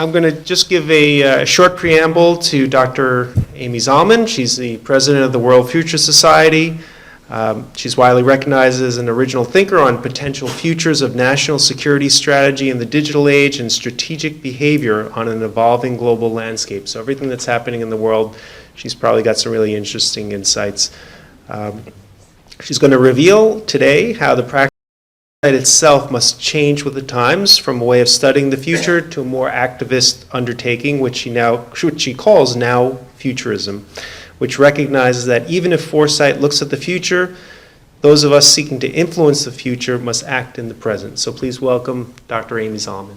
I'm going to just give a short preamble to Dr. Amy Zalman. She's the president of the World Futurist Society. She's widely recognized as an original thinker on potential futures of national security strategy in the digital age and strategic behavior on an evolving global landscape. So everything that's happening in the world, she's probably got some really interesting insights. She's going to reveal today how the practice itself must change with the times from a way of studying the future to a more activist undertaking, which she calls now futurism, which recognizes that even if foresight looks at the future, those of us seeking to influence the future must act in the present. So please welcome Dr. Amy Zalman.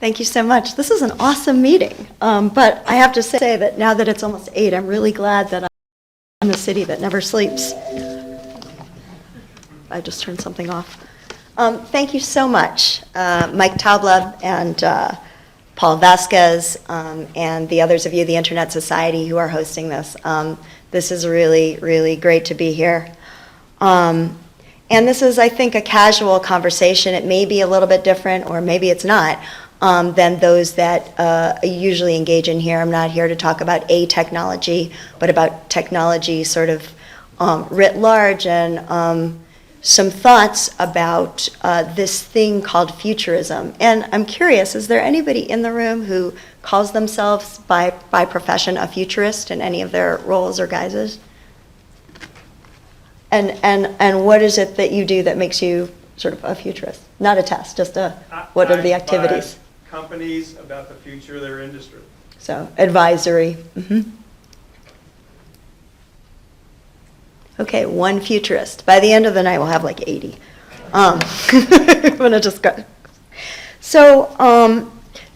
Thank you so much. This is an awesome meeting, but I have to say that now that it's almost 8, I'm really glad that I'm in the city that never sleeps. I just turned something off. Thank you so much, Mike Taubla and Paul Vasquez, and the others of you, the Internet Society, who are hosting this. This is really, really great to be here. And this is, I think, a casual conversation. It may be a little bit different, or maybe it's not, than those that usually engage in here. I'm not here to talk about a technology, but about technology sort of writ large, and some thoughts about this thing called futurism. And I'm curious, is there anybody in the room who calls themselves by profession a futurist in any of their roles or guises? And what is it that you do that makes you sort of a futurist? Not a test, just what are the activities? Companies about the future of their industry. So advisory. Mm-hmm. Okay, one futurist. By the end of the night, we'll have like 80. I'm gonna just go. So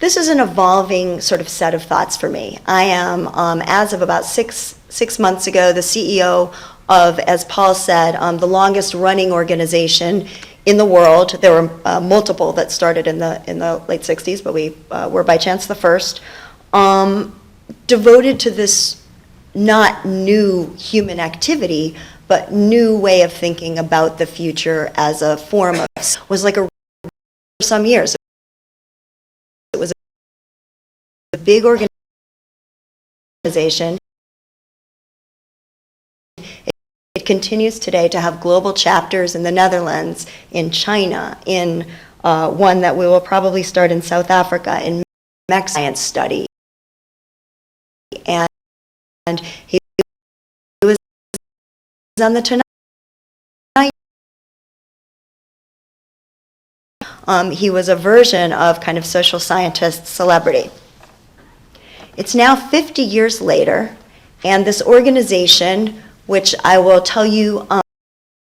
this is an evolving sort of set of thoughts for me. I am, as of about six months ago, the CEO of, as Paul said, the longest running organization in the world. There were multiple that started in the late 60s, but we were by chance the first, devoted to this not new human activity, but new way of thinking about the future as a form of, was like a, for some years. It was a big organization. It continues today to have global chapters in the Netherlands, in China, in one that we will probably start in South Africa, in Mexico, science study. And he was on the Tonight. He was a version of kind of social scientist celebrity. It's now 50 years later, and this organization, which I will tell you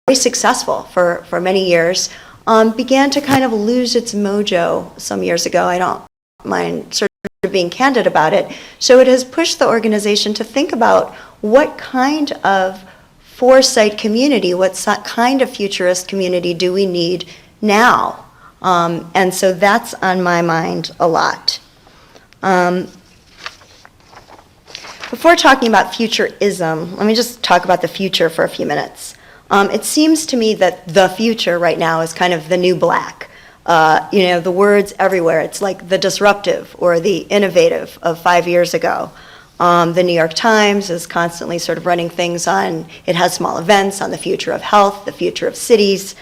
very successful for many years, began to kind of lose its mojo some years ago. I don't mind sort of being candid about it. So it has pushed the organization to think about what kind of foresight community, what kind of futurist community do we need now? And so that's on my mind a lot. Before talking about futurism, let me just talk about the future for a few minutes. It seems to me that the future right now is kind of the new black. The words everywhere. It's like the disruptive or the innovative of 5 years ago. The New York Times is constantly sort of running things on, it has small events on the future of health, the future of cities.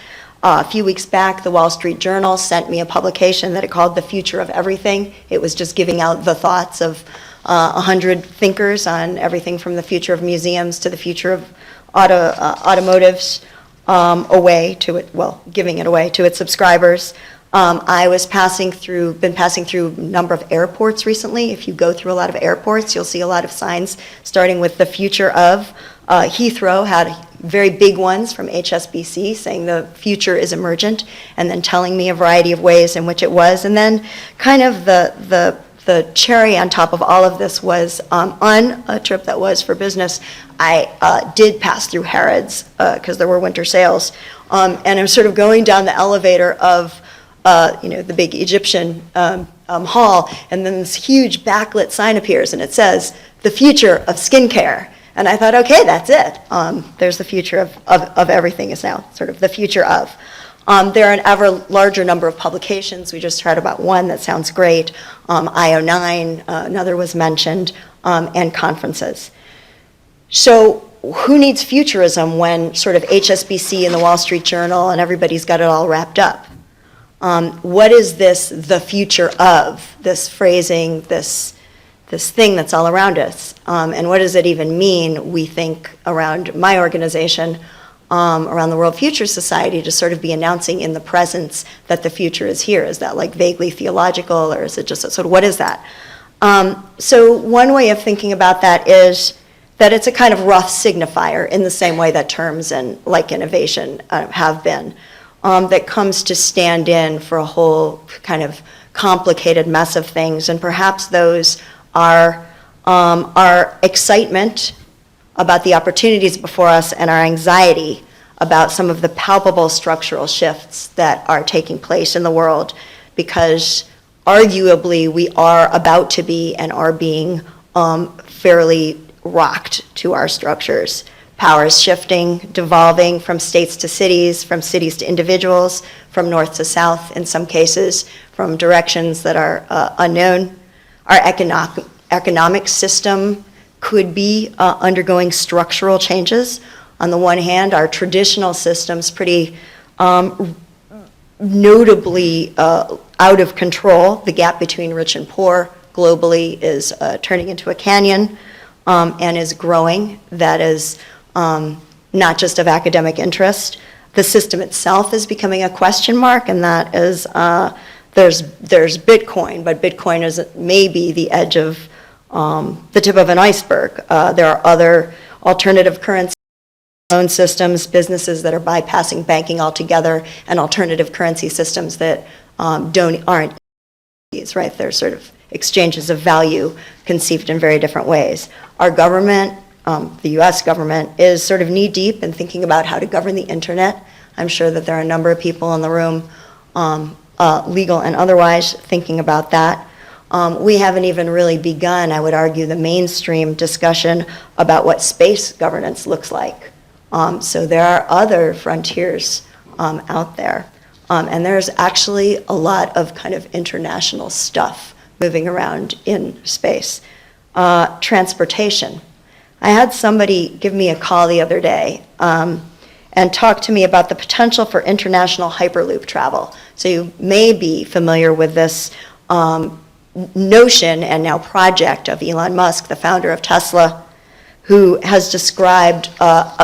A few weeks back, the Wall Street Journal sent me a publication that it called The Future of Everything. It was just giving out the thoughts of 100 thinkers on everything from the future of museums to the future of automotives, giving it away to its subscribers. I was been passing through a number of airports recently. If you go through a lot of airports, you'll see a lot of signs starting with the future of. Heathrow had very big ones from HSBC saying the future is emergent, and then telling me a variety of ways in which it was. And then kind of the cherry on top of all of this was on a trip that was for business, I did pass through Harrods because there were winter sales, and I'm sort of going down the elevator of the big Egyptian hall, and then this huge backlit sign appears, and it says, "The future of skincare." And I thought, okay, that's it. There's the future of everything is now, sort of the future of. There are an ever larger number of publications. We just heard about one that sounds great. IO9, another was mentioned, and conferences. So who needs futurism when sort of HSBC and the Wall Street Journal and everybody's got it all wrapped up? What is this, the future of, this phrasing, this thing that's all around us? And what does it even mean, we think, around my organization, around the World Future Society, to sort of be announcing in the presence that the future is here? Is that like vaguely theological, or is it just sort of, what is that? So one way of thinking about that is that it's a kind of rough signifier in the same way that terms and like innovation have been, that comes to stand in for a whole kind of complicated mess of things. And perhaps those are our excitement about the opportunities before us and our anxiety about some of the palpable structural shifts that are taking place in the world, because arguably we are about to be and are being fairly rocked to our structures. Power is shifting, devolving from states to cities, from cities to individuals, from north to south in some cases, from directions that are unknown. Our economic system could be undergoing structural changes. On the one hand, our traditional systems pretty notably out of control. The gap between rich and poor globally is turning into a canyon. And is growing. That is not just of academic interest. The system itself is becoming a question mark, and that is, there's Bitcoin, but Bitcoin is maybe the edge of the tip of an iceberg. There are other alternative currency loan systems, businesses that are bypassing banking altogether, and alternative currency systems that aren't, right? They're sort of exchanges of value conceived in very different ways. Our government, the US government, is sort of knee-deep in thinking about how to govern the internet. I'm sure that there are a number of people in the room, legal and otherwise, thinking about that. We haven't even really begun, I would argue, the mainstream discussion about what space governance looks like. So there are other frontiers out there. And there's actually a lot of kind of international stuff moving around in space. Transportation. I had somebody give me a call the other day and talk to me about the potential for international hyperloop travel. So you may be familiar with this notion and now project of Elon Musk, the founder of Tesla, who has described,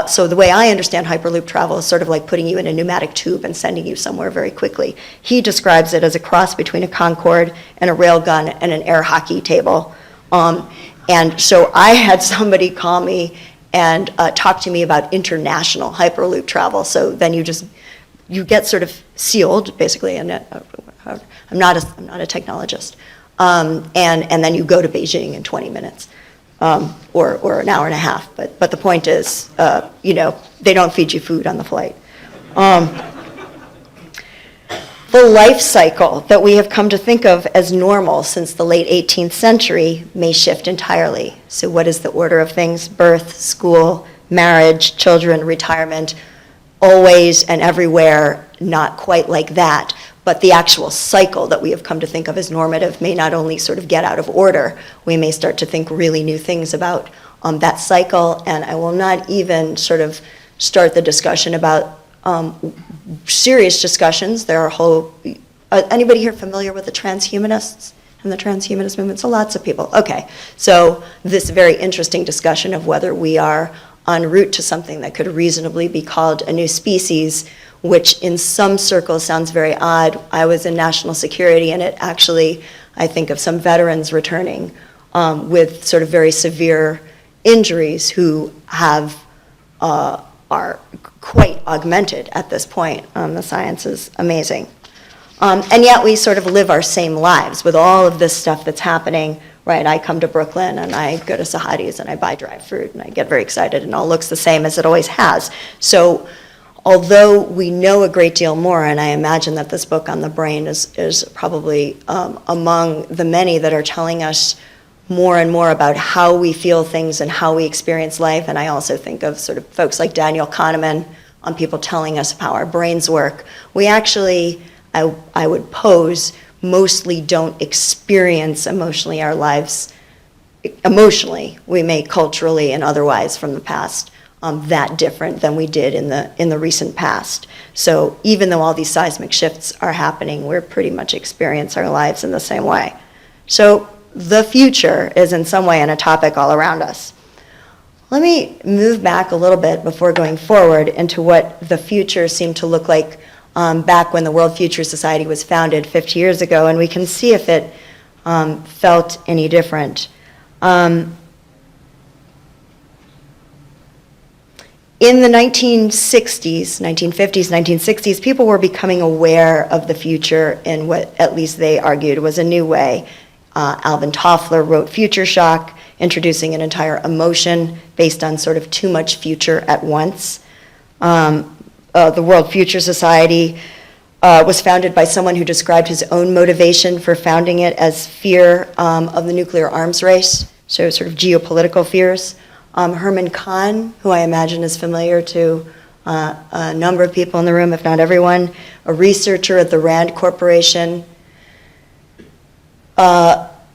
so the way I understand hyperloop travel is sort of like putting you in a pneumatic tube and sending you somewhere very quickly. He describes it as a cross between a Concorde and a railgun and an air hockey table. And so I had somebody call me and talk to me about international hyperloop travel. So then you get sort of sealed, basically, and I'm not a technologist. And then you go to Beijing in 20 minutes. Or an hour and a half, but the point is, they don't feed you food on the flight. The life cycle that we have come to think of as normal since the late 18th century may shift entirely. So what is the order of things? Birth, school, marriage, children, retirement, always and everywhere, not quite like that. But the actual cycle that we have come to think of as normative may not only sort of get out of order, we may start to think really new things about that cycle. And I will not even sort of start the discussion about serious discussions. There are anybody here familiar with the transhumanists and the transhumanist movement? So lots of people. Okay, so this very interesting discussion of whether we are en route to something that could reasonably be called a new species, which in some circles sounds very odd. I was in national security, and it actually, I think of some veterans returning with sort of very severe injuries who are quite augmented at this point. The science is amazing. And yet we sort of live our same lives with all of this stuff that's happening, right? I come to Brooklyn and I go to Sahadi's and I buy dry fruit and I get very excited, and it all looks the same as it always has. So although we know a great deal more, and I imagine that this book on the brain is probably among the many that are telling us more and more about how we feel things and how we experience life. And I also think of sort of folks like Daniel Kahneman on people telling us how our brains work. We actually, I would pose, mostly don't experience emotionally our lives. Emotionally, we may culturally and otherwise from the past that different than we did in the recent past. So even though all these seismic shifts are happening, we're pretty much experience our lives in the same way. So the future is in some way on a topic all around us. Let me move back a little bit before going forward into what the future seemed to look like back when the World Futurist Society was founded 50 years ago, and we can see if it felt any different. In the 1960s, 1950s, 1960s, people were becoming aware of the future in what at least they argued was a new way. Alvin Toffler wrote Future Shock, introducing an entire emotion based on sort of too much future at once. The World Future Society was founded by someone who described his own motivation for founding it as fear of the nuclear arms race, so sort of geopolitical fears. Herman Kahn, who I imagine is familiar to a number of people in the room, if not everyone, a researcher at the Rand Corporation,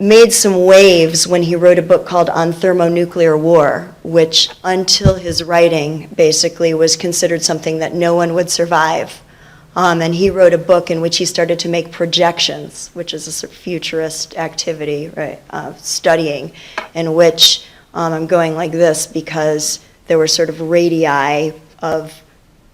made some waves when he wrote a book called On Thermonuclear War, which until his writing basically was considered something that no one would survive. And he wrote a book in which he started to make projections, which is a sort of futurist activity, right, studying, in which I'm going like this because there were sort of radii of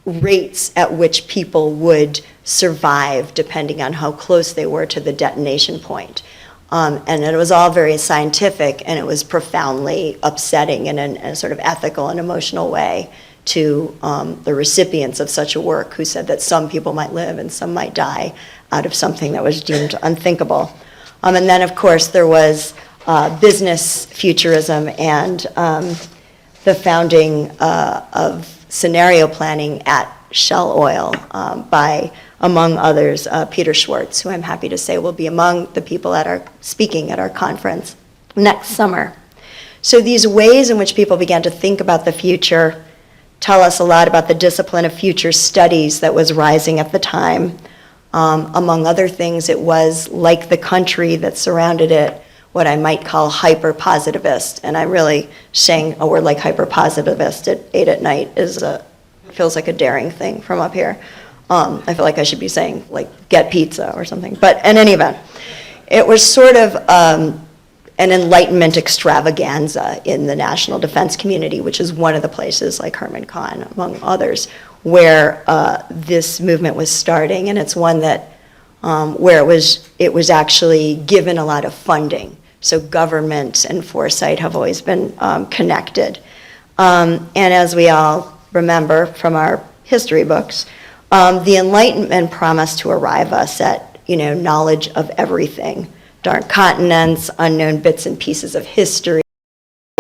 rates at which people would survive depending on how close they were to the detonation point. And it was all very scientific, and it was profoundly upsetting in a sort of ethical and emotional way to the recipients of such a work, who said that some people might live and some might die out of something that was deemed unthinkable. And then, of course, there was business futurism and the founding of scenario planning at Shell Oil by, among others, Peter Schwartz, who I'm happy to say will be among the people speaking at our conference next summer. So these ways in which people began to think about the future tell us a lot about the discipline of future studies that was rising at the time. Among other things, it was, like the country that surrounded it, what I might call hyper-positivist. And I'm really saying a word like hyper-positivist at 8 at night feels like a daring thing from up here. I feel like I should be saying, like, get pizza or something. But in any event, it was sort of an Enlightenment extravaganza in the national defense community, which is one of the places, like Herman Kahn, among others, where this movement was starting. And it's one that, where it was actually given a lot of funding. So government and foresight have always been connected. And as we all remember from our history books, the Enlightenment promised to arrive us at, knowledge of everything. Dark continents, unknown bits and pieces of history,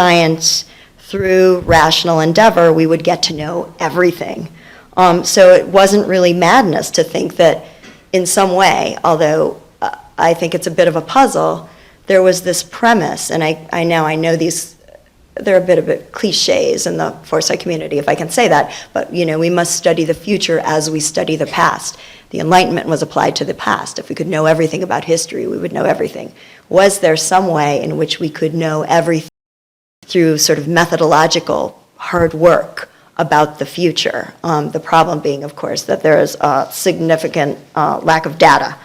science. Through rational endeavor, we would get to know everything. So it wasn't really madness to think that in some way, although I think it's a bit of a puzzle, there was this premise, and I know these, they're a bit of cliches in the foresight community, if I can say that, but we must study the future as we study the past. The Enlightenment was applied to the past. If we could know everything about history, we would know everything. Was there some way in which we could know everything through sort of methodological hard work about the future? The problem being, of course, that there is a significant lack of data.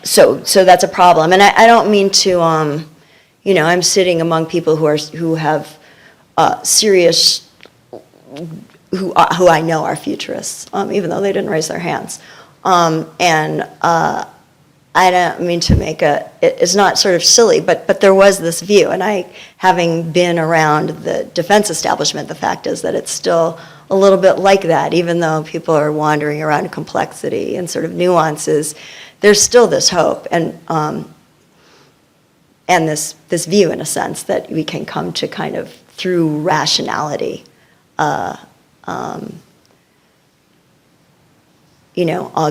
So that's a problem. And I don't mean to, I'm sitting among people who have serious, who I know are futurists, even though they didn't raise their hands. And I don't mean to make it's not sort of silly, but there was this view. And having been around the defense establishment, the fact is that it's still a little bit like that, even though people are wandering around complexity and sort of nuances, there's still this hope and this view, in a sense, that we can come to kind of, through rationality, all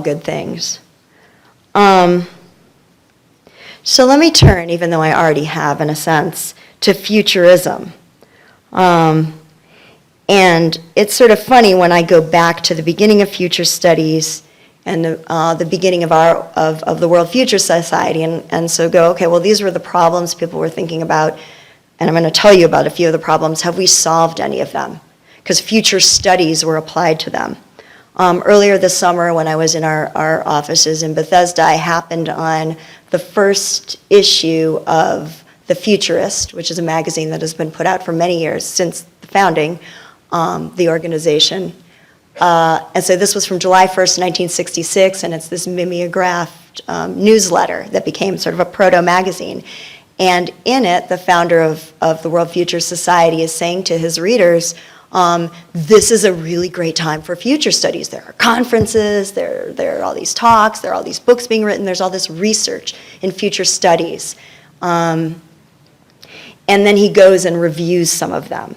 good things. So let me turn, even though I already have in a sense, to futurism. And it's sort of funny when I go back to the beginning of future studies and the beginning of the World Future Society, and so go, okay, well, these were the problems people were thinking about, and I'm going to tell you about a few of the problems. Have we solved any of them? Because future studies were applied to them. Earlier this summer, when I was in our offices in Bethesda, I happened on the first issue of The Futurist, which is a magazine that has been put out for many years since the founding, the organization. And so this was from July 1st, 1966, and it's this mimeographed newsletter that became sort of a proto-magazine. And in it, the founder of the World Future Society is saying to his readers, this is a really great time for future studies. There are conferences, there are all these talks, there are all these books being written, there's all this research in future studies. And then he goes and reviews some of them.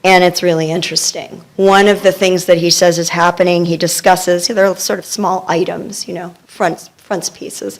And it's really interesting. One of the things that he says is happening, he discusses, they're sort of small items, frontispieces.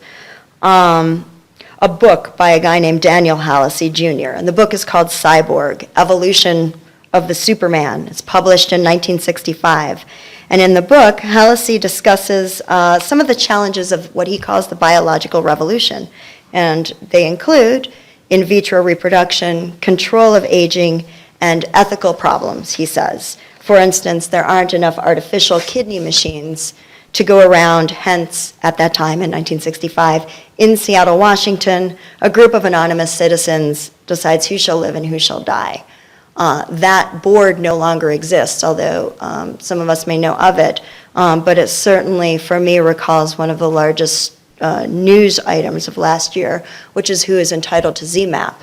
A book by a guy named Daniel Hallisey Jr., and the book is called Cyborg, Evolution of the Superman. It's published in 1965. And in the book, Hallisey discusses some of the challenges of what he calls the biological revolution. And they include in vitro reproduction, control of aging, and ethical problems, he says. For instance, there aren't enough artificial kidney machines to go around, hence, at that time in 1965, in Seattle, Washington, a group of anonymous citizens decides who shall live and who shall die. That board no longer exists, although some of us may know of it, but it certainly, for me, recalls one of the largest news items of last year, which is who is entitled to ZMapp,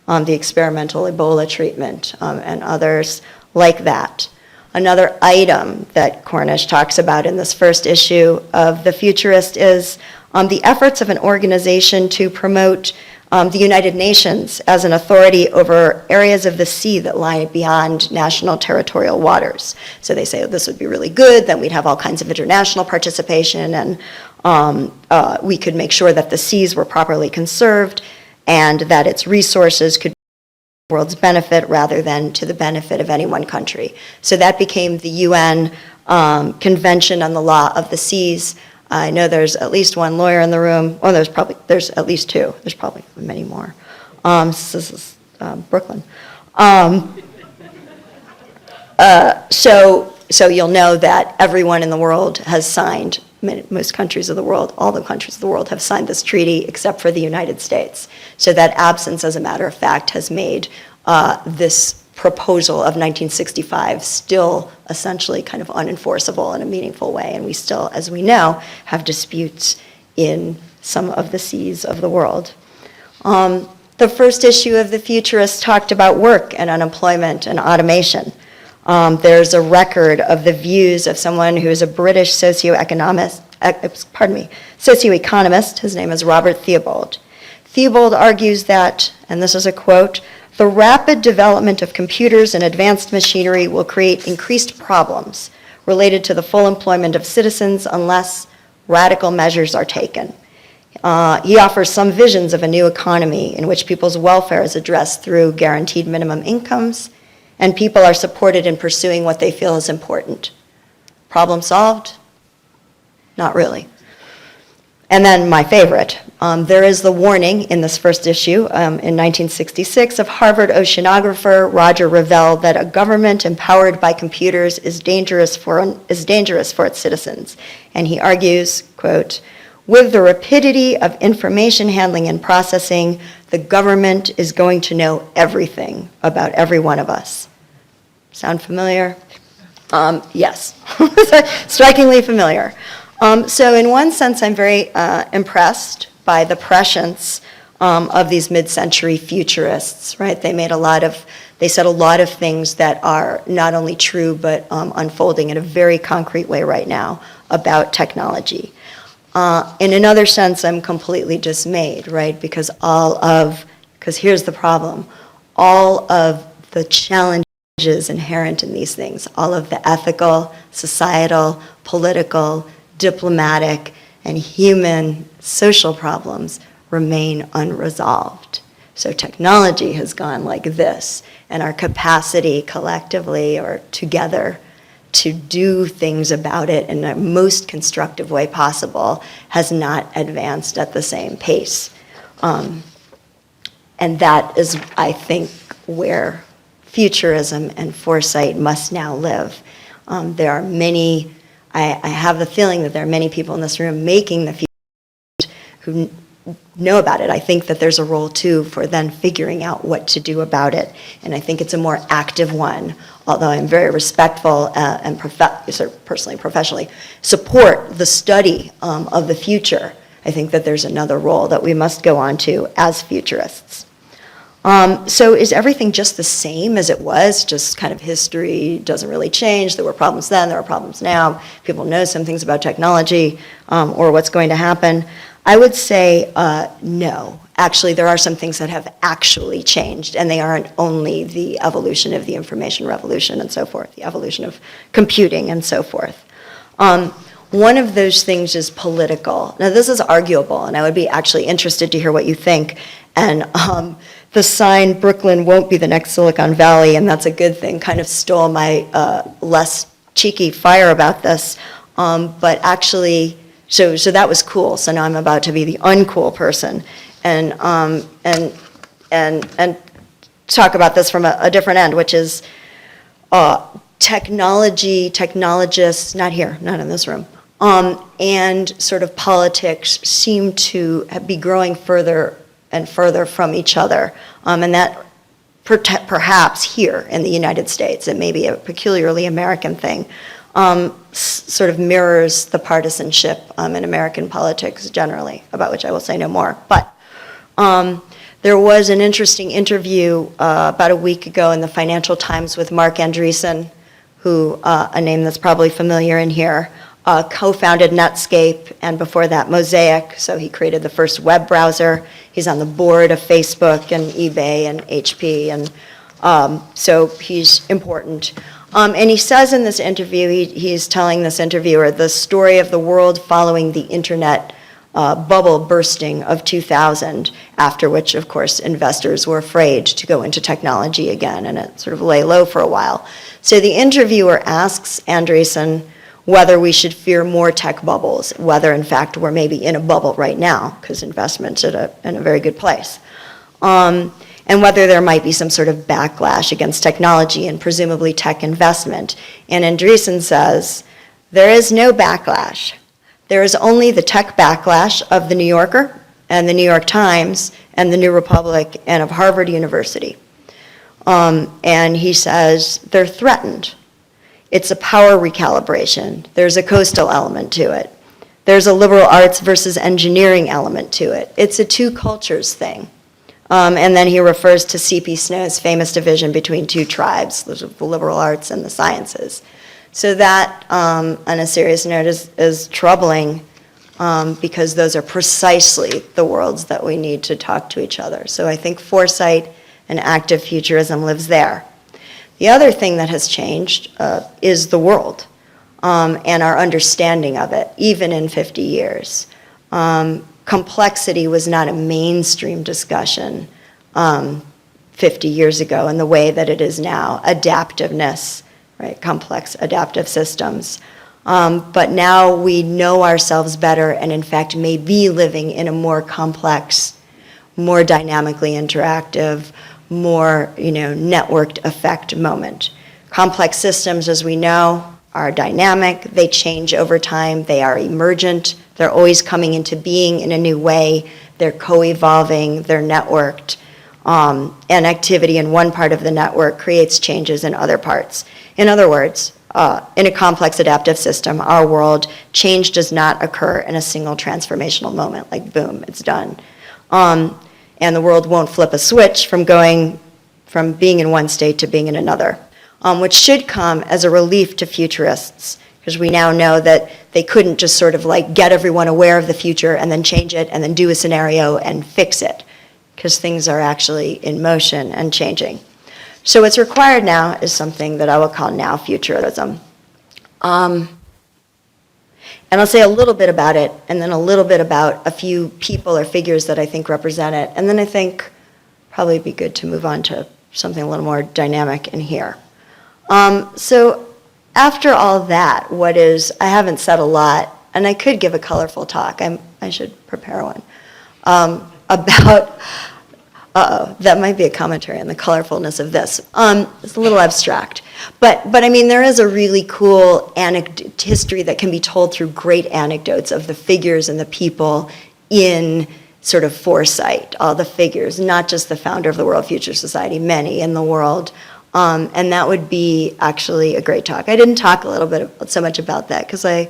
the experimental Ebola treatment, and others like that. Another item that Cornish talks about in this first issue of The Futurist is the efforts of an organization to promote the United Nations as an authority over areas of the sea that lie beyond national territorial waters. So they say, oh, this would be really good, then we'd have all kinds of international participation, and we could make sure that the seas were properly conserved and that its resources could be the world's benefit rather than to the benefit of any one country. So that became the UN Convention on the Law of the Seas. I know there's at least one lawyer in the room. Oh, there's at least two. There's probably many more. This is Brooklyn. So you'll know that everyone in the world has signed, most countries of the world, all the countries of the world have signed this treaty except for the United States. So that absence, as a matter of fact, has made this proposal of 1965 still essentially kind of unenforceable in a meaningful way. And we still, as we know, have disputes in some of the seas of the world. The first issue of The Futurist talked about work and unemployment and automation. There's a record of the views of someone who is a British socioeconomist, his name is Robert Theobald. Theobald argues that, and this is a quote, "The rapid development of computers and advanced machinery will create increased problems related to the full employment of citizens unless radical measures are taken." He offers some visions of a new economy in which people's welfare is addressed through guaranteed minimum incomes, and people are supported in pursuing what they feel is important. Problem solved? Not really. And then my favorite, there is the warning in this first issue in 1966 of Harvard oceanographer Roger Revelle that a government empowered by computers is dangerous for its citizens. And he argues, quote, "With the rapidity of information handling and processing, the government is going to know everything about every one of us." Sound familiar? Yes, strikingly familiar. So in one sense, I'm very impressed by the prescience of these mid-century futurists, right? They said a lot of things that are not only true, but unfolding in a very concrete way right now about technology. In another sense, I'm completely dismayed, right? Because here's the problem, all of the challenges inherent in these things, all of the ethical, societal, political, diplomatic, and human social problems remain unresolved. So technology has gone like this, and our capacity collectively or together to do things about it in the most constructive way possible has not advanced at the same pace. And that is, I think, where futurism and foresight must now live. There are many, I have the feeling that there are many people in this room making the future who know about it. I think that there's a role, too, for then figuring out what to do about it. And I think it's a more active one, although I'm very respectful and sort of personally, professionally, support the study of the future. I think that there's another role that we must go on to as futurists. So is everything just the same as it was? Just kind of history doesn't really change. There were problems then, there are problems now. People know some things about technology or what's going to happen. I would say no. Actually, there are some things that have actually changed, and they aren't only the evolution of the information revolution and so forth, the evolution of computing and so forth. One of those things is political. Now, this is arguable, and I would be actually interested to hear what you think. And the sign, Brooklyn won't be the next Silicon Valley, and that's a good thing, kind of stole my less cheeky fire about this. But actually, so that was cool. So now I'm about to be the uncool person and talk about this from a different end, which is technologists, not here, not in this room, and sort of politics seem to be growing further and further from each other. And that perhaps here in the United States, it may be a peculiarly American thing, sort of mirrors the partisanship in American politics generally, about which I will say no more. But there was an interesting interview about a week ago in the Financial Times with Mark Andreessen, who, a name that's probably familiar in here, co-founded Netscape, and before that Mosaic, so he created the first web browser. He's on the board of Facebook and eBay and HP, and so he's important. And he says in this interview, he's telling this interviewer the story of the world following the internet bubble bursting of 2000, after which, of course, investors were afraid to go into technology again, and it sort of lay low for a while. So the interviewer asks Andreessen whether we should fear more tech bubbles, whether, in fact, we're maybe in a bubble right now, because investment's in a very good place, and whether there might be some sort of backlash against technology and presumably tech investment. And Andreessen says, there is no backlash. There is only the tech backlash of the New Yorker and the New York Times and the New Republic and of Harvard University. And he says, they're threatened. It's a power recalibration. There's a coastal element to it. There's a liberal arts versus engineering element to it. It's a two cultures thing. And then he refers to C.P. Snow's famous division between two tribes, the liberal arts and the sciences. So that, on a serious note, is troubling because those are precisely the worlds that we need to talk to each other. So I think foresight and active futurism lives there. The other thing that has changed is the world and our understanding of it, even in 50 years. Complexity was not a mainstream discussion 50 years ago in the way that it is now. Adaptiveness, right? Complex adaptive systems. But now we know ourselves better and, in fact, may be living in a more complex, more dynamically interactive, more, networked effect moment. Complex systems, as we know, are dynamic. They change over time. They are emergent. They're always coming into being in a new way. They're co-evolving. They're networked. And activity in one part of the network creates changes in other parts. In other words, in a complex adaptive system, our world, change does not occur in a single transformational moment, like boom, it's done. And the world won't flip a switch from being in one state to being in another, which should come as a relief to futurists, because we now know that they couldn't just sort of like get everyone aware of the future and then change it and then do a scenario and fix it, because things are actually in motion and changing. So what's required now is something that I will call now futurism. And I'll say a little bit about it, and then a little bit about a few people or figures that I think represent it. And then I think probably be good to move on to something a little more dynamic in here. So after all that, I haven't said a lot, and I could give a colorful talk. I should prepare one. About, that might be a commentary on the colorfulness of this. It's a little abstract. But I mean, there is a really cool history that can be told through great anecdotes of the figures and the people in sort of foresight, all the figures, not just the founder of the World Future Society, many in the world. And that would be actually a great talk. I didn't talk a little bit so much about that because I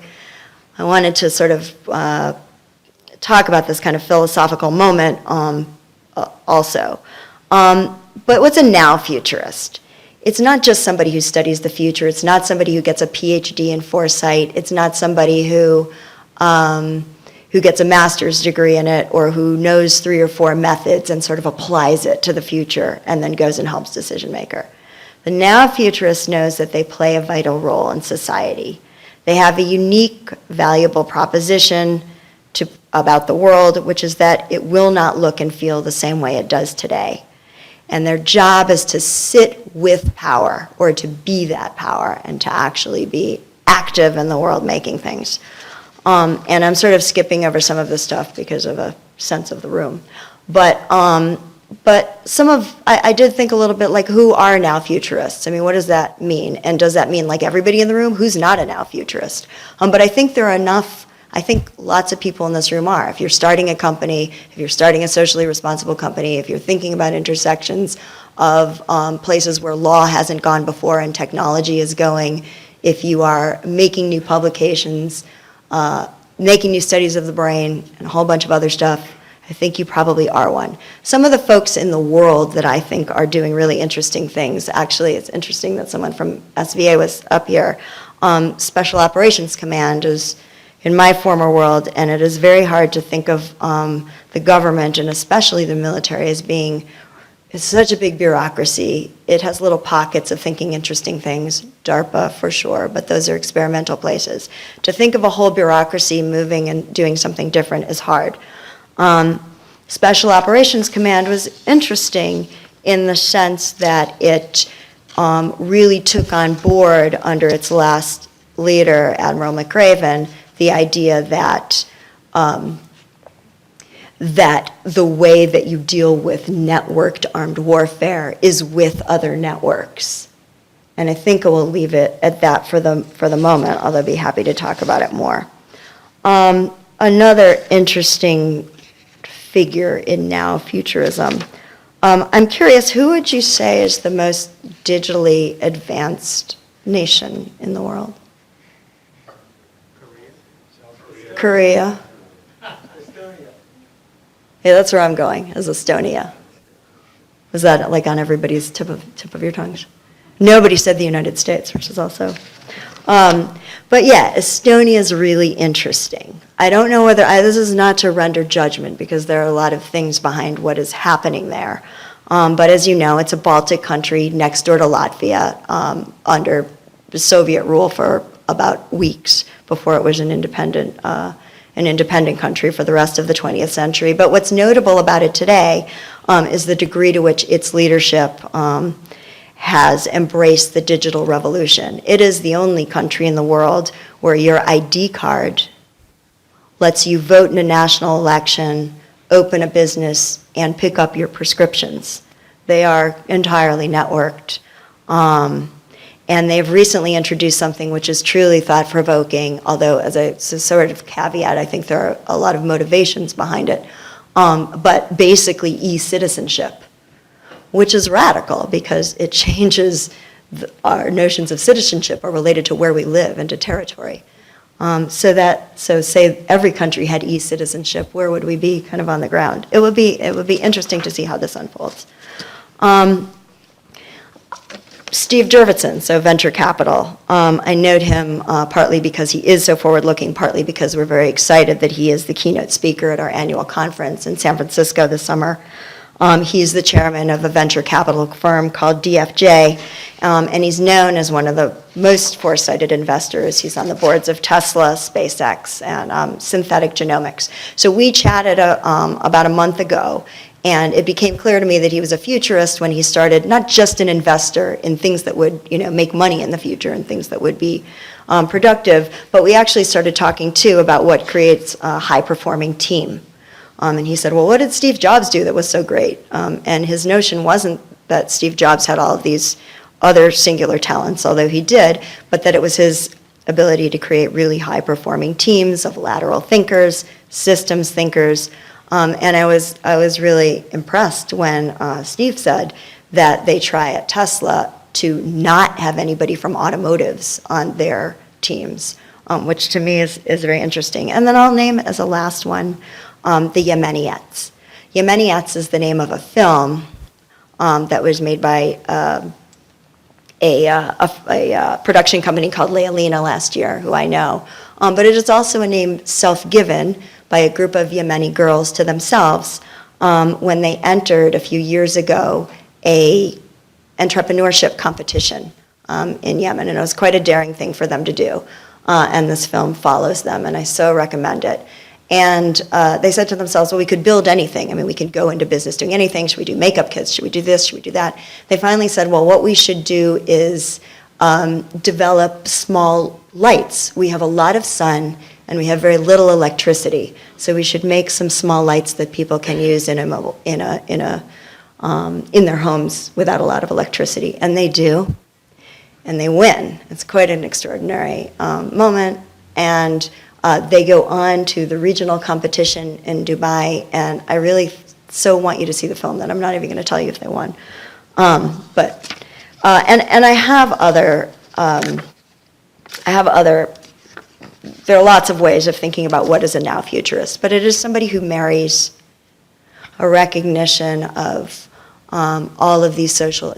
wanted to sort of talk about this kind of philosophical moment also. But what's a now futurist? It's not just somebody who studies the future. It's not somebody who gets a PhD in foresight. It's not somebody who gets a master's degree in it or who knows 3 or 4 methods and sort of applies it to the future and then goes and helps decision maker. The now futurist knows that they play a vital role in society. They have a unique, valuable proposition about the world, which is that it will not look and feel the same way it does today. And their job is to sit with power, or to be that power, and to actually be active in the world making things. And I'm sort of skipping over some of this stuff because of a sense of the room. But I did think a little bit like, who are now futurists? I mean, what does that mean? And does that mean like everybody in the room? Who's not a now futurist? But I think there are enough. I think lots of people in this room are. If you're starting a company, if you're starting a socially responsible company, if you're thinking about intersections of places where law hasn't gone before and technology is going, if you are making new publications, making new studies of the brain, and a whole bunch of other stuff, I think you probably are one. Some of the folks in the world that I think are doing really interesting things, actually it's interesting that someone from SVA was up here. Special Operations Command is in my former world, and it is very hard to think of the government, and especially the military, as being, it's such a big bureaucracy. It has little pockets of thinking interesting things, DARPA for sure, but those are experimental places. To think of a whole bureaucracy moving and doing something different is hard. Special Operations Command was interesting in the sense that it really took on board under its last leader, Admiral McRaven, the idea that that the way that you deal with networked armed warfare is with other networks. And I think I will leave it at that for the moment, although I'd be happy to talk about it more. Another interesting figure in now futurism. I'm curious, who would you say is the most digitally advanced nation in the world? Korea. Yeah, that's where I'm going, is Estonia. Was that like on everybody's tip of your tongues? Nobody said the United States, which is also. But yeah, Estonia is really interesting. I don't know whether, this is not to render judgment because there are a lot of things behind what is happening there. But as you know, it's a Baltic country next door to Latvia under Soviet rule for about weeks before it was an independent country for the rest of the 20th century. But what's notable about it today is the degree to which its leadership has embraced the digital revolution. It is the only country in the world where your ID card lets you vote in a national election, open a business, and pick up your prescriptions. They are entirely networked. And they've recently introduced something which is truly thought-provoking, although as a sort of caveat, I think there are a lot of motivations behind it. But basically e-citizenship, which is radical because it changes our notions of citizenship are related to where we live and to territory. So say every country had e-citizenship, where would we be kind of on the ground? It would be interesting to see how this unfolds. Steve Jurvetson, so venture capital. I note him partly because he is so forward-looking, partly because we're very excited that he is the keynote speaker at our annual conference in San Francisco this summer. He's the chairman of a venture capital firm called DFJ, and he's known as one of the most foresighted investors. He's on the boards of Tesla, SpaceX, and Synthetic Genomics. So we chatted about a month ago, and it became clear to me that he was a futurist when he started not just an investor in things that would, make money in the future and things that would be productive, but we actually started talking too about what creates a high-performing team. And he said, well, what did Steve Jobs do that was so great? And his notion wasn't that Steve Jobs had all of these other singular talents, although he did, but that it was his ability to create really high-performing teams of lateral thinkers, systems thinkers. And I was really impressed when Steve said that they try at Tesla to not have anybody from automotives on their teams, which to me is very interesting. And then I'll name as a last one, the Yemeniettes. Yemeniettes is the name of a film that was made by a production company called Lealina last year, who I know. But it is also a name self-given by a group of Yemeni girls to themselves when they entered a few years ago a entrepreneurship competition in Yemen. And it was quite a daring thing for them to do. And this film follows them, and I so recommend it. And they said to themselves, well, we could build anything. I mean, we could go into business doing anything. Should we do makeup kits? Should we do this? Should we do that? They finally said, well, what we should do is develop small lights. We have a lot of sun, and we have very little electricity. So we should make some small lights that people can use in their homes without a lot of electricity. And they do, and they win. It's quite an extraordinary moment. And they go on to the regional competition in Dubai, and I really so want you to see the film that I'm not even going to tell you if they won. And I have other. There are lots of ways of thinking about what is a now futurist, but it is somebody who marries a recognition of all of these social,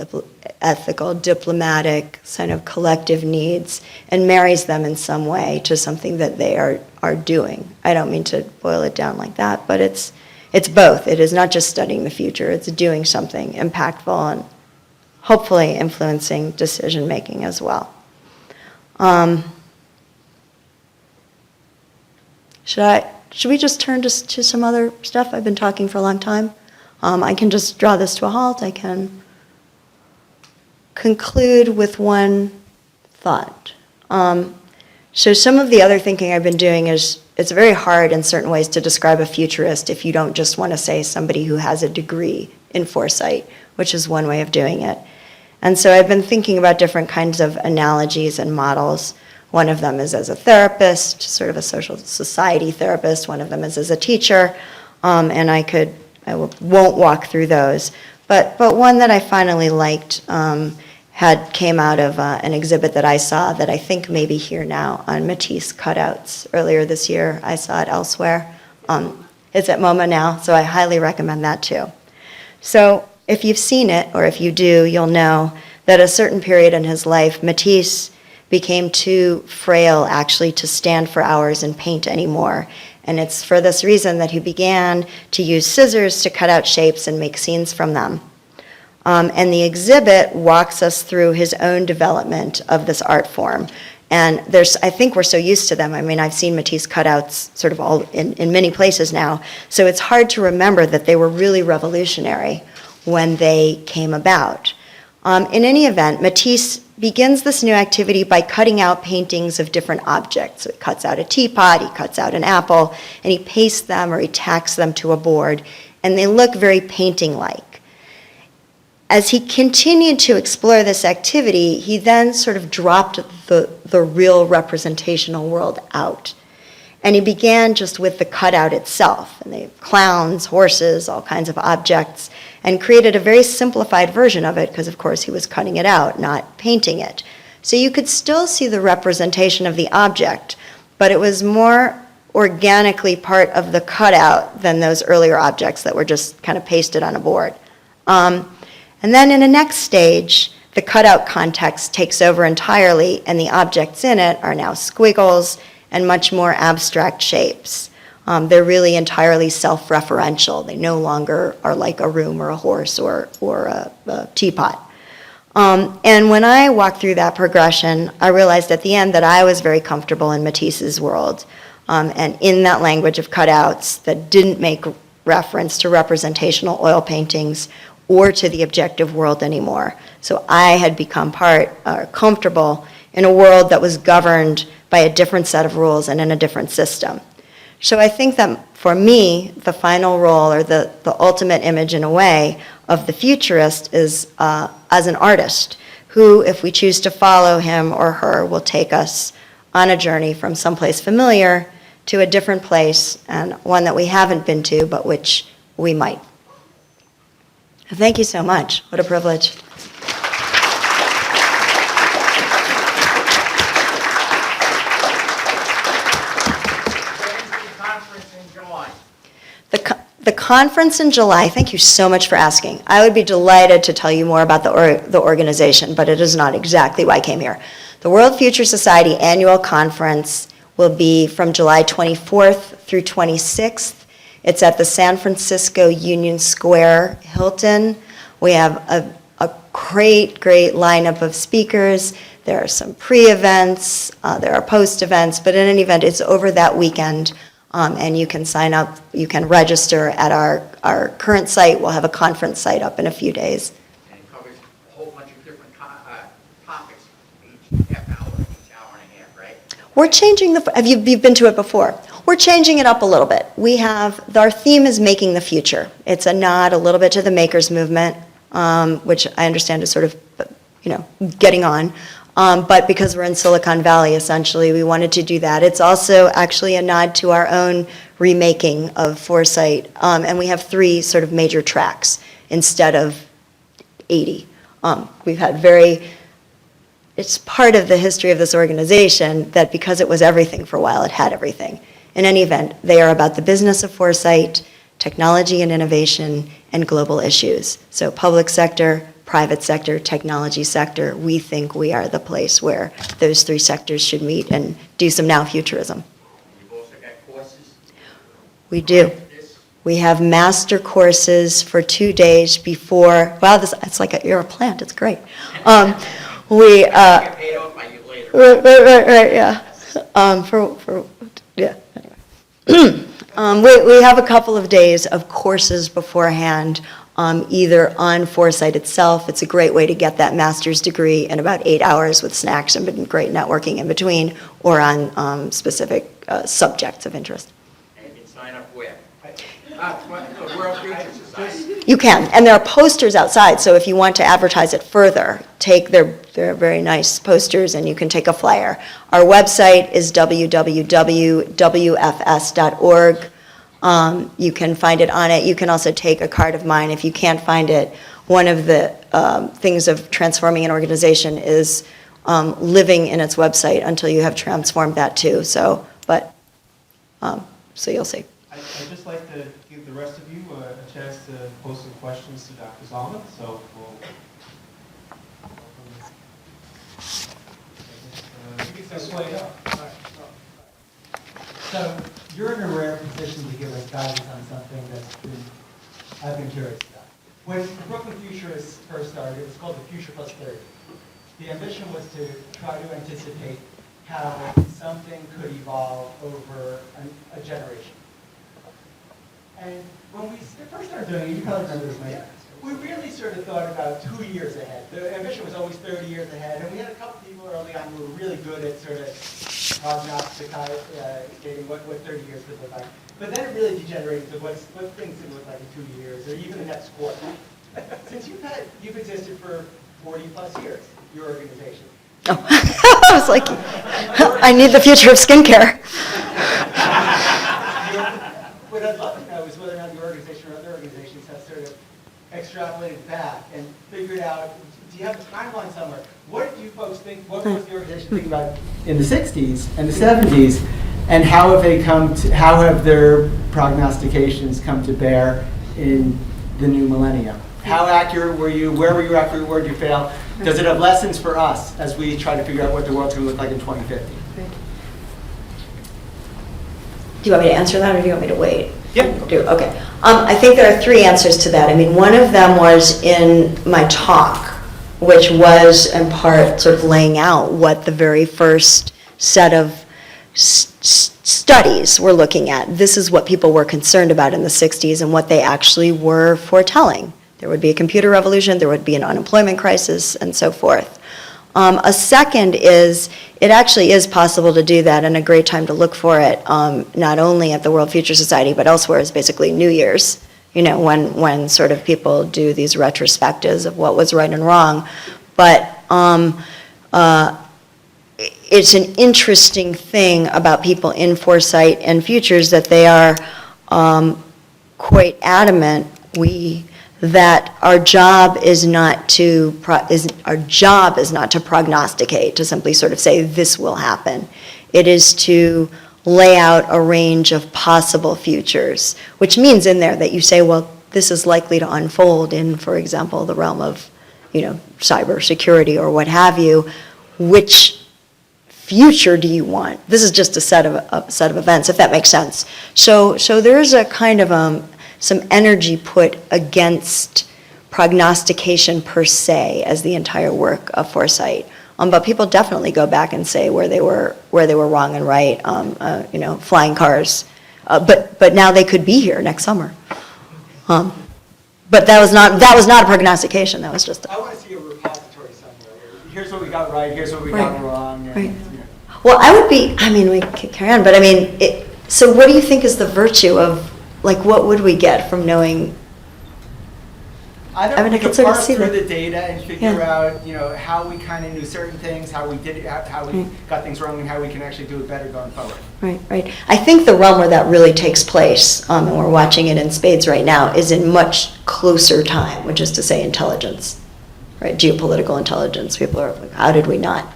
ethical, diplomatic, kind of collective needs, and marries them in some way to something that they are doing. I don't mean to boil it down like that, but it's both. It is not just studying the future, it's doing something impactful and hopefully influencing decision-making as well. Should we just turn to some other stuff? I've been talking for a long time. I can just draw this to a halt. I can conclude with one thought. So some of the other thinking I've been doing is it's very hard in certain ways to describe a futurist if you don't just want to say somebody who has a degree in foresight, which is one way of doing it. And so I've been thinking about different kinds of analogies and models. One of them is as a therapist, sort of a social society therapist. One of them is as a teacher. And I won't walk through those. But one that I finally liked came out of an exhibit that I saw that I think may be here now on Matisse cutouts earlier this year. I saw it elsewhere. It's at MoMA now, so I highly recommend that too. So if you've seen it, or if you do, you'll know that at a certain period in his life, Matisse became too frail actually to stand for hours and paint anymore. And it's for this reason that he began to use scissors to cut out shapes and make scenes from them. And the exhibit walks us through his own development of this art form. And I think we're so used to them. I mean, I've seen Matisse cutouts sort of all in many places now. So it's hard to remember that they were really revolutionary when they came about. In any event, Matisse begins this new activity by cutting out paintings of different objects. So he cuts out a teapot, he cuts out an apple, and he pastes them or he tacks them to a board, and they look very painting-like. As he continued to explore this activity, he then sort of dropped the real representational world out. And he began just with the cutout itself, and the clowns, horses, all kinds of objects, and created a very simplified version of it, because of course he was cutting it out, not painting it. So you could still see the representation of the object, but it was more organically part of the cutout than those earlier objects that were just kind of pasted on a board. And then in the next stage, the cutout context takes over entirely, and the objects in it are now squiggles and much more abstract shapes. They're really entirely self-referential. They no longer are like a room or a horse or a teapot. And when I walked through that progression, I realized at the end that I was very comfortable in Matisse's world, and in that language of cutouts that didn't make reference to representational oil paintings or to the objective world anymore. So I had become comfortable in a world that was governed by a different set of rules and in a different system. So I think that for me, the final role, or the ultimate image in a way, of the futurist is as an artist who, if we choose to follow him or her, will take us on a journey from someplace familiar to a different place, and one that we haven't been to, but which we might. Thank you so much. What a privilege. The conference in July, thank you so much for asking. I would be delighted to tell you more about the organization, but it is not exactly why I came here. The World Future Society Annual Conference will be from July 24th through 26th. It's at the San Francisco Union Square Hilton. We have a great lineup of speakers. There are some pre-events, there are post-events, but in any event, it's over that weekend. And you can sign up, you can register at our current site. We'll have a conference site up in a few days. And it covers a whole bunch of different topics, each half hour and a half, right? We're changing you've been to it before. We're changing it up a little bit. Our theme is Making the Future. It's a nod a little bit to the Makers Movement, which I understand is sort of, getting on. But because we're in Silicon Valley, essentially, we wanted to do that. It's also actually a nod to our own remaking of Foresight. And we have 3 sort of major tracks instead of 80. It's part of the history of this organization that because it was everything for a while, it had everything. In any event, they are about the business of foresight, technology and innovation, and global issues. So public sector, private sector, technology sector, we think we are the place where those 3 sectors should meet and do some now futurism. You've also got courses. We do. We have master courses for 2 days before, it's like you're a plant, it's great. We Get paid off by you later. Right, yeah. Anyway. We have a couple of days of courses beforehand, either on Foresight itself. It's a great way to get that master's degree in about 8 hours with snacks and great networking in between, or on specific subjects of interest. And you can sign up where? The World Future Society. You can, and there are posters outside, so if you want to advertise it further, they're very nice posters, and you can take a flyer. Our website is www.wfs.org. You can find it on it. You can also take a card of mine if you can't find it. One of the things of transforming an organization is living in its website until you have transformed that too. So you'll see. I'd just like to give the rest of you a chance to pose some questions to Dr. Zalman. So you can start playing up. So you're in a rare position to give us guidance on something I've been curious about. When Brooklyn Futurists first started, it was called the Future Plus 30. The ambition was to try to anticipate how something could evolve over a generation. And when we first started doing it, you probably remember this, Mike, we really sort of thought about 2 years ahead. The ambition was always 30 years ahead, and we had a couple people early on who were really good at sort of prognosticating what 30 years could look like. But then it really degenerated to what things could look like in 2 years, or even the next quarter. Since you've existed for 40 plus years, your organization. Oh, I was like, I need the future of skincare. What I'd love to know is whether or not your organization or other organizations have sort of extrapolated back and figured out, do you have a timeline somewhere? What did you folks think, what was the organization think about in the 60s and the 70s, and how have their prognostications come to bear in the new millennium? How accurate were you? Where were you accurate? Where did you fail? Does it have lessons for us as we try to figure out what the world's going to look like in 2050? Do you want me to answer that, or do you want me to wait? Yeah. Okay. I think there are three answers to that. I mean, one of them was in my talk, which was in part sort of laying out what the very first set of studies were looking at. This is what people were concerned about in the 60s and what they actually were foretelling. There would be a computer revolution, there would be an unemployment crisis, and so forth. A second is, it actually is possible to do that, and a great time to look for it, not only at the World Future Society, but elsewhere, is basically New Year's, when sort of people do these retrospectives of what was right and wrong. But it's an interesting thing about people in foresight and futures that they are quite adamant that our job is not to prognosticate, to simply sort of say this will happen. It is to lay out a range of possible futures, which means in there that you say, well, this is likely to unfold in, for example, the realm of, cybersecurity or what have you. Which future do you want? This is just a set of events, if that makes sense. So there's a kind of some energy put against prognostication per se as the entire work of foresight. But people definitely go back and say where they were wrong and right. Flying cars, but now they could be here next summer. But that was not a prognostication. That was just. I want to see a repository somewhere. Here's what we got right. Here's what we got wrong. And, Right. Well, we could carry on, but so what do you think is the virtue of, what would we get from knowing? I could could sort of parse see through that. the data and figure Yeah. out, how we kind of knew certain things, how we did it, how we got things wrong, and how we can actually do it better going forward. Right. I think the realm where that really takes place, and we're watching it in spades right now, is in much closer time, which is to say intelligence, right? Geopolitical intelligence. People are like, how did we not?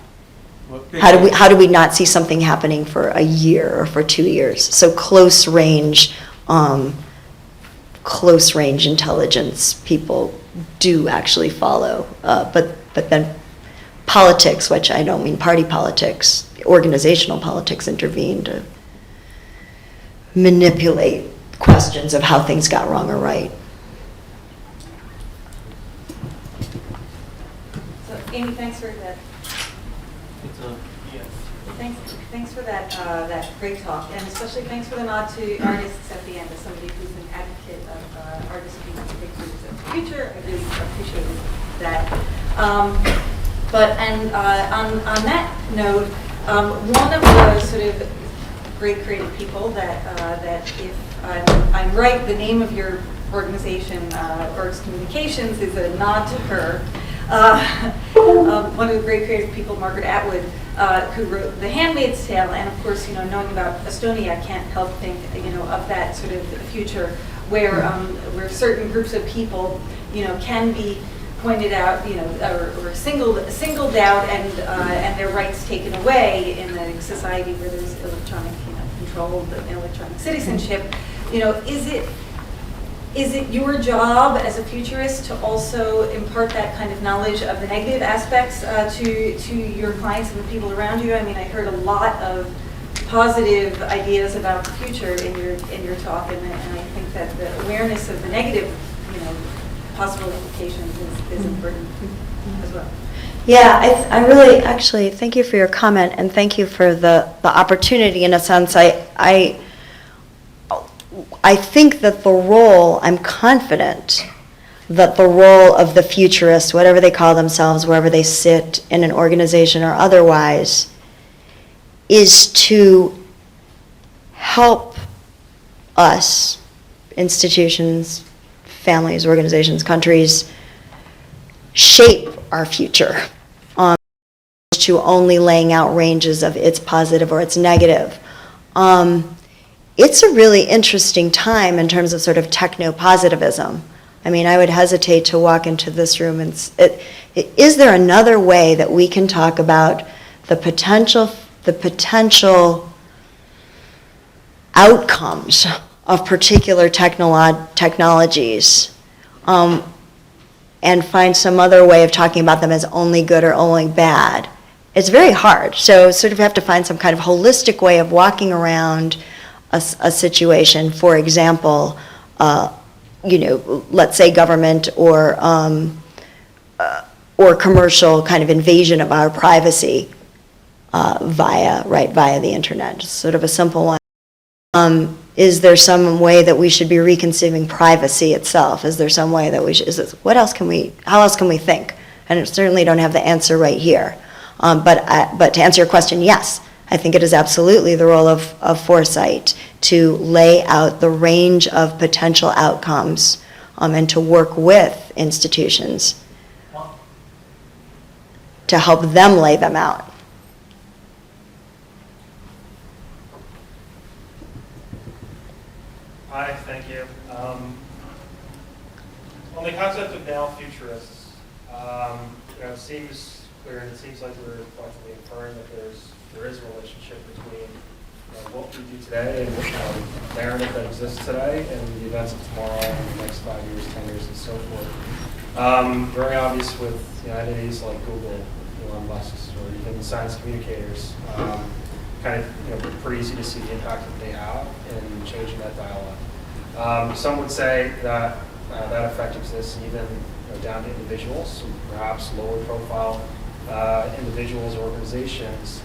How do we not see something happening for a year or for 2 years? So close range intelligence people do actually follow. But then politics, which I don't mean party politics, organizational politics, intervene to manipulate questions of how things got wrong or right. So Amy, thanks for that. Thanks for that great talk, and especially thanks for the nod to artists at the end. As somebody who's an advocate of artists being big creators of the future, I really appreciated that. On that note, one of the sort of great creative people that if I'm right, the name of your organization, Berg's Communications, is a nod to her. One of the great creative people, Margaret Atwood, who wrote The Handmaid's Tale, and of course, knowing about Estonia, I can't help think, of that sort of future where certain groups of people, can be pointed out, or singled out and their rights taken away in a society where there's electronic, controlled electronic citizenship. Is it your job as a futurist to also impart that kind of knowledge of the negative aspects to your clients and the people around you? I heard a lot of positive ideas about the future in your talk, and I think that the awareness of the negative, possible implications is important as well. Yeah, I really, actually, thank you for your comment, and thank you for the opportunity. In a sense, I think that I'm confident that the role of the futurist, whatever they call themselves, wherever they sit in an organization or otherwise, is to help us, institutions, families, organizations, countries, shape our future, to only laying out ranges of it's positive or it's negative. It's a really interesting time in terms of sort of techno-positivism. I would hesitate to walk into this room and is there another way that we can talk about the potential outcomes of particular technologies and find some other way of talking about them as only good or only bad? It's very hard. So sort of have to find some kind of holistic way of walking around a situation. For example, let's say government or commercial kind of invasion of our privacy via the internet. Just sort of a simple one. Is there some way that we should be reconceiving privacy itself? Is there some way that we should, how else can we think? And I certainly don't have the answer right here. But to answer your question, yes, I think it is absolutely the role of foresight to lay out the range of potential outcomes and to work with institutions to help them lay them out. Hi, thank you. On the concept of now futurists, it seems clear, and it seems like we're collectively inferring that there is a relationship between what we do today and the narrative that exists today and the events of tomorrow and the next 5 years, 10 years, and so forth. Very obvious with entities like Google, Elon Musk's, or even science communicators. Kind of pretty easy to see the impact that they have in changing that dialogue. Some would say that that effect exists even down to individuals, perhaps lower profile individuals, organizations.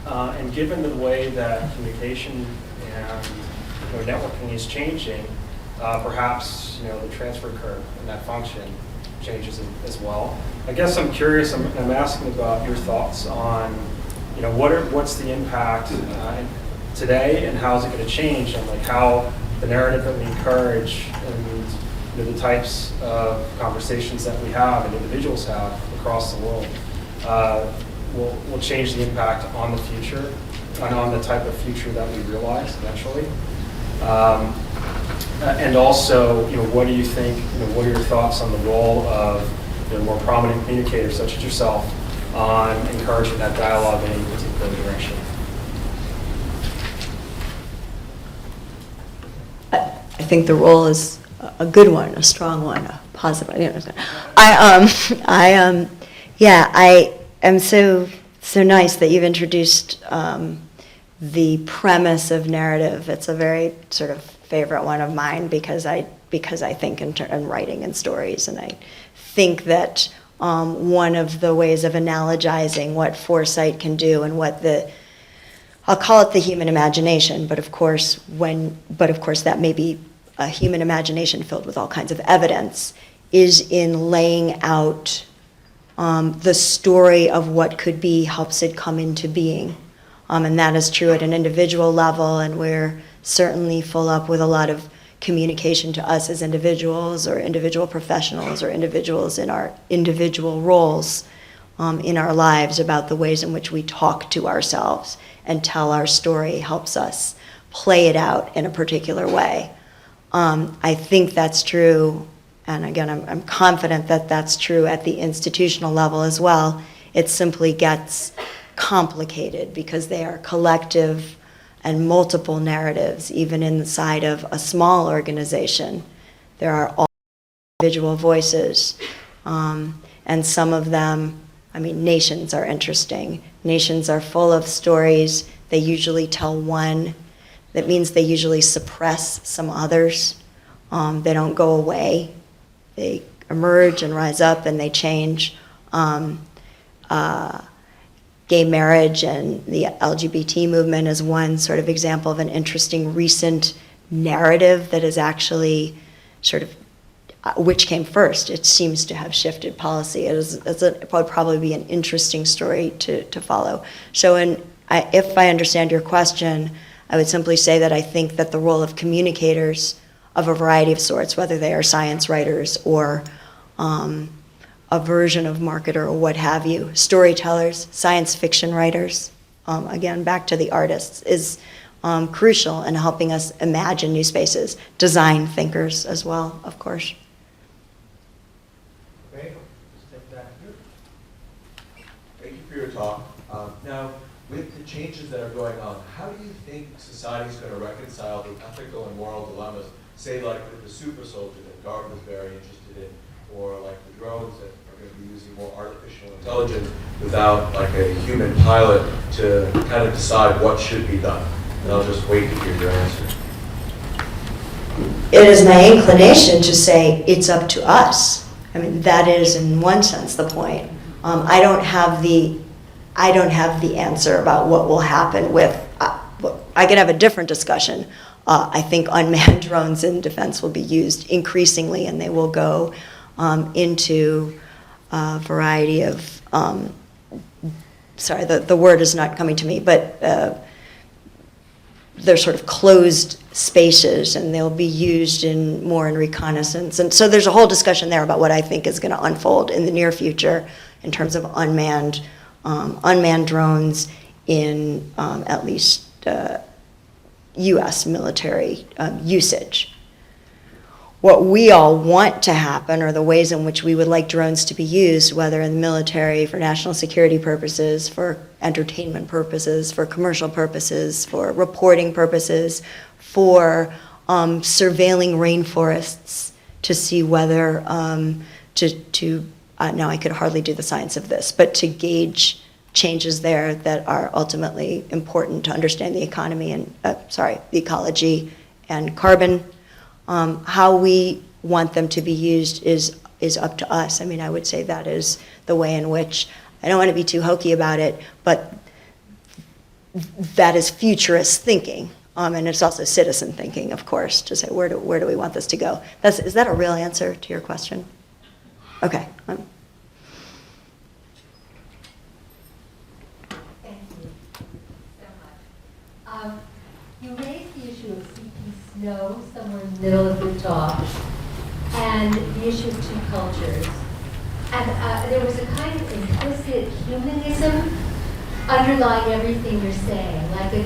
And given the way that communication and networking is changing, perhaps the transfer curve and that function changes as well. I guess I'm curious, I'm asking about your thoughts on what's the impact today, and how is it going to change, and how the narrative that we encourage and the types of conversations that we have and individuals have across the world will change the impact on the future and on the type of future that we realize eventually. And also, what do you think? What are your thoughts on the role of more prominent communicators such as yourself on encouraging that dialogue in any particular direction? I think the role is a good one, a strong one, a positive. I am so nice that you've introduced the premise of narrative. It's a very sort of favorite one of mine because I think in writing and stories, and I think that one of the ways of analogizing what foresight can do and what I'll call it the human imagination, but of course that may be a human imagination filled with all kinds of evidence, is in laying out the story of what could be helps it come into being. And that is true at an individual level, and we're certainly full up with a lot of communication to us as individuals or individual professionals or individuals in our individual roles in our lives about the ways in which we talk to ourselves and tell our story helps us play it out in a particular way. I think that's true, and again, I'm confident that that's true at the institutional level as well. It simply gets complicated because they are collective and multiple narratives. Even inside of a small organization, there are all individual voices, and some of them, nations are interesting. Nations are full of stories. They usually tell one. That means they usually suppress some others. They don't go away. They emerge and rise up and they change. Gay marriage and the LGBT movement is one sort of example of an interesting recent narrative that is actually sort of, which came first? It seems to have shifted policy. It would probably be an interesting story to follow. So if I understand your question, I would simply say that I think that the role of communicators of a variety of sorts, whether they are science writers or a version of marketer or what have you, storytellers, science fiction writers, again, back to the artists, is crucial in helping us imagine new spaces. Design thinkers as well, of course. Okay, let's take that here. Thank you for your talk. Now, with the changes that are going on, how do you think society is going to reconcile the ethical and moral dilemmas, say like with the super soldier that Garb was very interested in, or like the drones that are going to be using more artificial intelligence without like a human pilot to kind of decide what should be done? And I'll just wait to hear your answer. It is my inclination to say it's up to us. I mean, that is in one sense the point. I don't have the answer about what will happen with. I could have a different discussion. I think unmanned drones in defense will be used increasingly, and they will go into a variety of. Sorry, the word is not coming to me, but they're sort of closed spaces, and they'll be used more in reconnaissance. And so there's a whole discussion there about what I think is going to unfold in the near future in terms of unmanned drones in at least U.S. military usage. What we all want to happen, or the ways in which we would like drones to be used, whether in the military, for national security purposes, for entertainment purposes, for commercial purposes, for reporting purposes, for surveilling rainforests to see whether, now I could hardly do the science of this, but to gauge changes there that are ultimately important to understand the economy and, the ecology and carbon. How we want them to be used is up to us. I mean, I would say that is the way in which, I don't want to be too hokey about it, but that is futurist thinking. And it's also citizen thinking, of course, to say, where do we want this to go? Is that a real answer to your question? Okay. Thank you so much. You raised the issue of CP Snow somewhere in the middle of the talk, and the issue of two cultures. And there was a kind of implicit humanism underlying everything you're saying, like a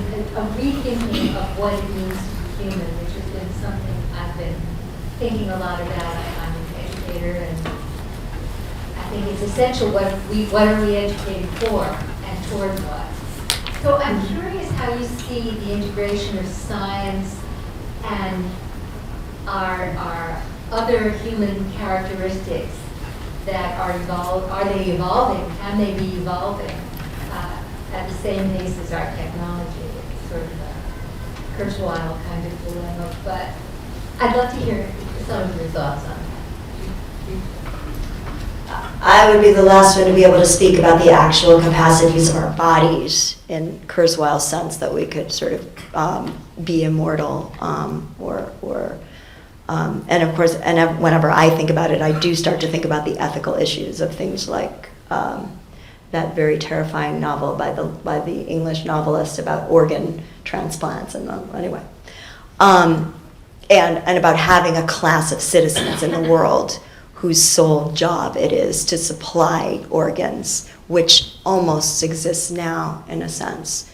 rethinking of what it means to be human, which has been something I've been thinking a lot about. I'm an educator, and I think it's essential what are we educated for and toward what. So I'm curious how you see the integration of science and our other human characteristics that are evolved. Are they evolving? Can they be evolving at the same pace as our technology? It's sort of a Kurzweil kind of dilemma, but I'd love to hear some of your thoughts on that. I would be the last one to be able to speak about the actual capacities of our bodies in Kurzweil's sense that we could sort of be immortal, and of course, and whenever I think about it, I do start to think about the ethical issues of things like that very terrifying novel by the English novelist about organ transplants, and anyway, and about having a class of citizens in the world whose sole job it is to supply organs, which almost exists now in a sense,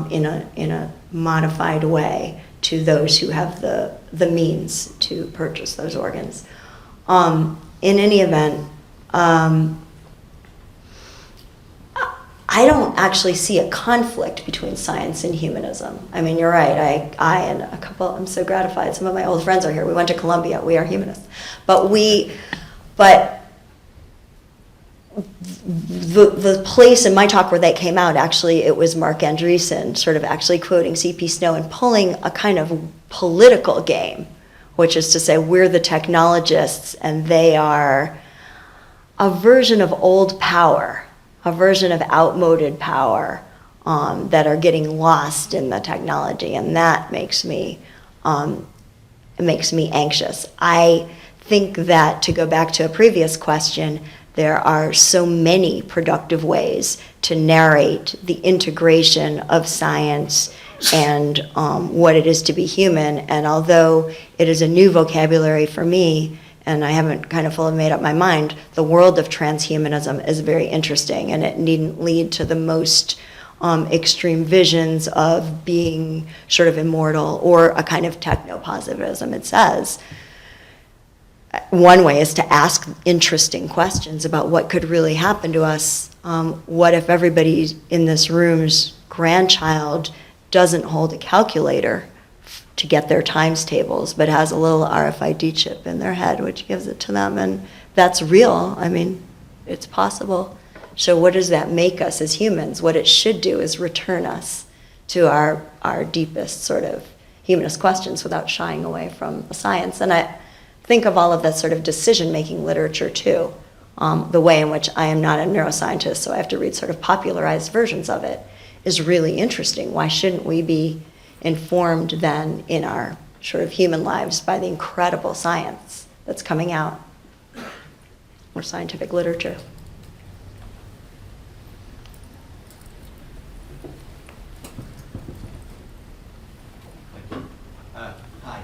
in a modified way to those who have the means to purchase those organs. In any event, I don't actually see a conflict between science and humanism. I mean, you're right. I and a couple, I'm so gratified. Some of my old friends are here. We went to Columbia. We are humanists. But the place in my talk where that came out, actually, it was Mark Andreessen sort of actually quoting C.P. Snow and pulling a kind of political game, which is to say we're the technologists and they are a version of old power, a version of outmoded power that are getting lost in the technology, and that makes me anxious. I think that, to go back to a previous question, there are so many productive ways to narrate the integration of science and what it is to be human. And although it is a new vocabulary for me, and I haven't kind of fully made up my mind, the world of transhumanism is very interesting, and it needn't lead to the most extreme visions of being sort of immortal or a kind of techno-positivism. It says one way is to ask interesting questions about what could really happen to us. What if everybody in this room's grandchild doesn't hold a calculator to get their times tables, but has a little RFID chip in their head, which gives it to them, and that's real. I mean, it's possible. So what does that make us as humans? What it should do is return us to our deepest sort of humanist questions without shying away from the science. And I think of all of that sort of decision-making literature too, the way in which I am not a neuroscientist, so I have to read sort of popularized versions of it, is really interesting. Why shouldn't we be informed then in our sort of human lives by the incredible science that's coming out, or scientific literature? Hi.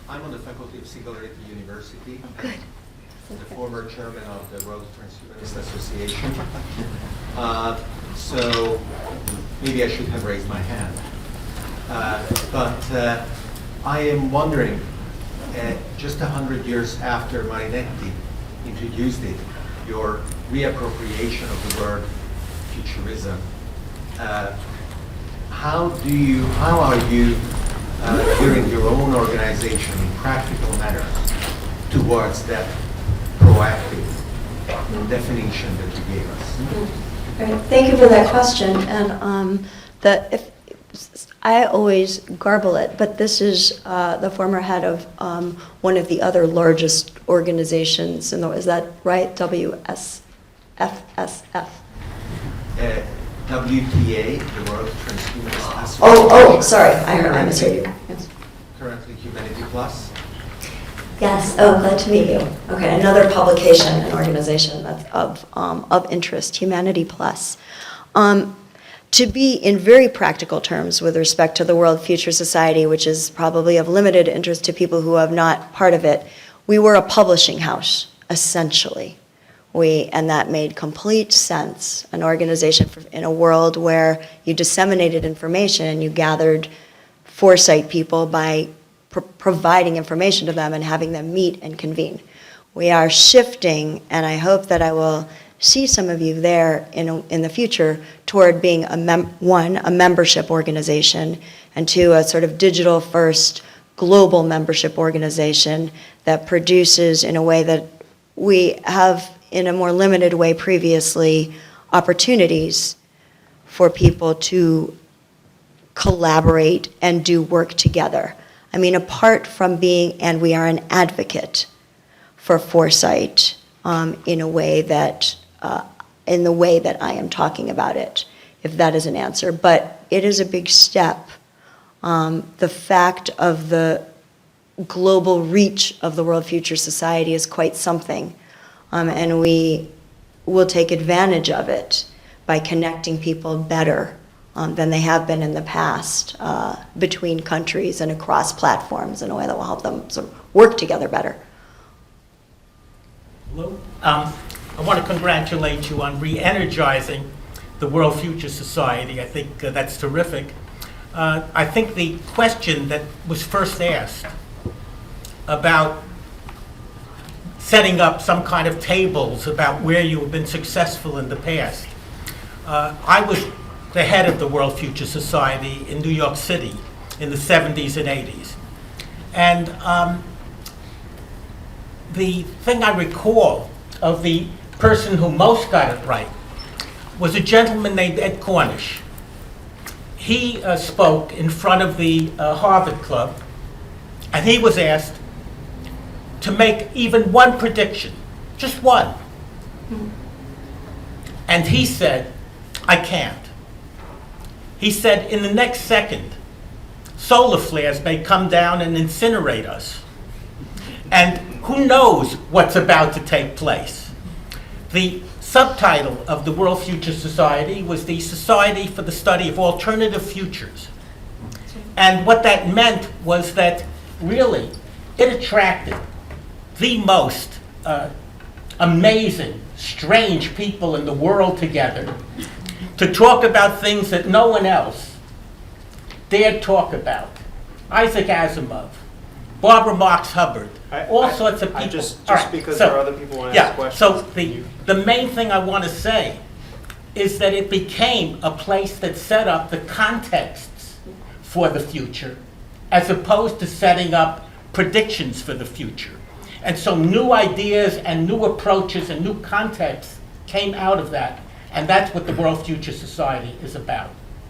I'm on the faculty of Singularity University. Oh, good. The former chairman of the World Transhumanist Association. So maybe I should have raised my hand. But I am wondering, just 100 years after Marinetti introduced it, your reappropriation of the word futurism, how are you gearing your own organization in practical matters towards that proactive definition that you gave us? Great. Thank you for that question. And I always garble it, but this is the former head of one of the other largest organizations. Is that right? WSFSF. WTA, the World Transhumanist Association. Oh, sorry. I misheard you. Yes. Currently Humanity Plus. Yes. Oh, glad to meet you. Okay, another publication and organization that's of interest, Humanity Plus. To be in very practical terms with respect to the World Future Society, which is probably of limited interest to people who have not part of it, we were a publishing house, essentially. And that made complete sense, an organization in a world where you disseminated information and you gathered foresight people by providing information to them and having them meet and convene. We are shifting, and I hope that I will see some of you there in the future, toward being a membership organization, and two, a sort of digital first global membership organization that produces in a way that we have in a more limited way previously opportunities for people to collaborate and do work together. I mean, apart from being, and we are an advocate for foresight in the way that I am talking about it, if that is an answer. But it is a big step. The fact of the global reach of the World Future Society is quite something. And we will take advantage of it by connecting people better than they have been in the past between countries and across platforms in a way that will help them sort of work together better. Hello. I want to congratulate you on re-energizing the World Future Society. I think that's terrific. I think the question that was first asked about setting up some kind of tables about where you have been successful in the past. I was the head of the World Future Society in New York City in the 70s and 80s. And the thing I recall of the person who most got it right was a gentleman named Ed Cornish. He spoke in front of the Harvard Club, and he was asked to make even one prediction, just one. And he said, I can't. He said, in the next second, solar flares may come down and incinerate us. And who knows what's about to take place? The subtitle of the World Future Society was the Society for the Study of Alternative Futures. And what that meant was that really it attracted the most amazing, strange people in the world together to talk about things that no one else dared talk about. Isaac Asimov, Barbara Marx Hubbard, all sorts of people. Just All right, because so, there are other people who want to yeah, ask questions. so the main thing I want to say is that it became a place that set up the contexts for the future, as opposed to setting up predictions for the future. And so new ideas and new approaches and new contexts came out of that. And that's what the World Future Society is about.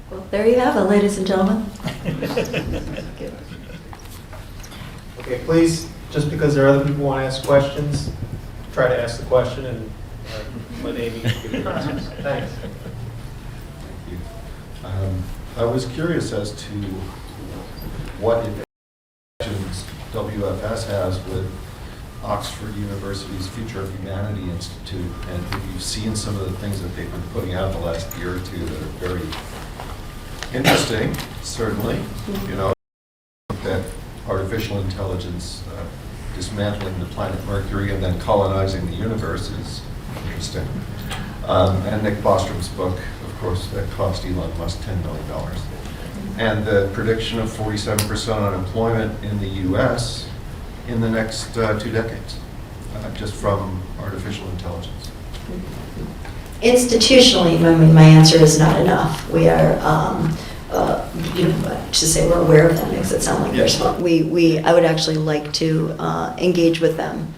Well, there you have it, ladies and gentlemen. Okay, please, just because there are other people who want to ask questions, try to ask the question and let Amy give you the answers. Thanks. I was curious as to what interactions WFS has with Oxford University's Future of Humanity Institute, and if you've seen some of the things that they've been putting out in the last year or two that are very interesting, certainly, you know, that artificial intelligence dismantling the planet Mercury and then colonizing the universe is interesting. And Nick Bostrom's book, of course, that cost Elon Musk $10 million. And the prediction of 47% unemployment in the US in the next 2 decades, just from artificial intelligence. Institutionally, I mean, my answer is not enough. We are, to say we're aware of them makes it sound like Yes. they're smart. I would actually like to engage with them.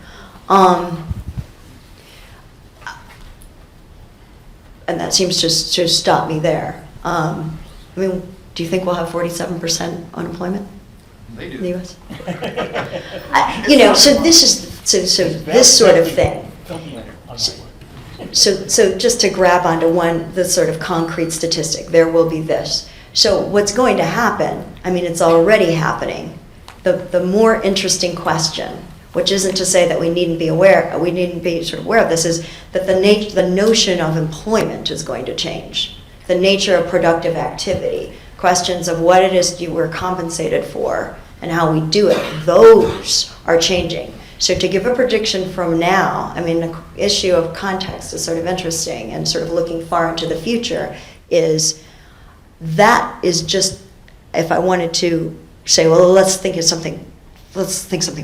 And that seems to stop me there. I mean, do you think we'll have 47% unemployment They in the do. U.S.? So this is this sort of thing. So just to grab onto the sort of concrete statistic, there will be this. So what's going to happen, I mean, it's already happening. The more interesting question, which isn't to say that we needn't be sort of aware of this, is that the notion of employment is going to change. The nature of productive activity, questions of what it is we're compensated for and how we do it, those are changing. So to give a prediction from now, I mean, the issue of context is sort of interesting, and sort of looking far into the future is just, if I wanted to say, well, let's think something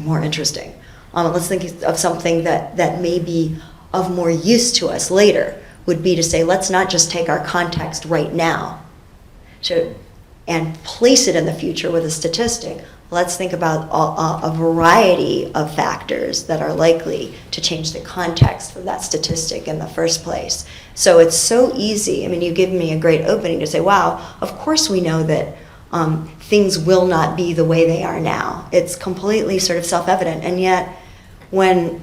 more interesting. Let's think of something that may be of more use to us later, would be to say, let's not just take our context right now and place it in the future with a statistic. Let's think about a variety of factors that are likely to change the context of that statistic in the first place. So it's so easy. I mean, you give me a great opening to say, wow, of course we know that things will not be the way they are now. It's completely sort of self-evident. And yet, when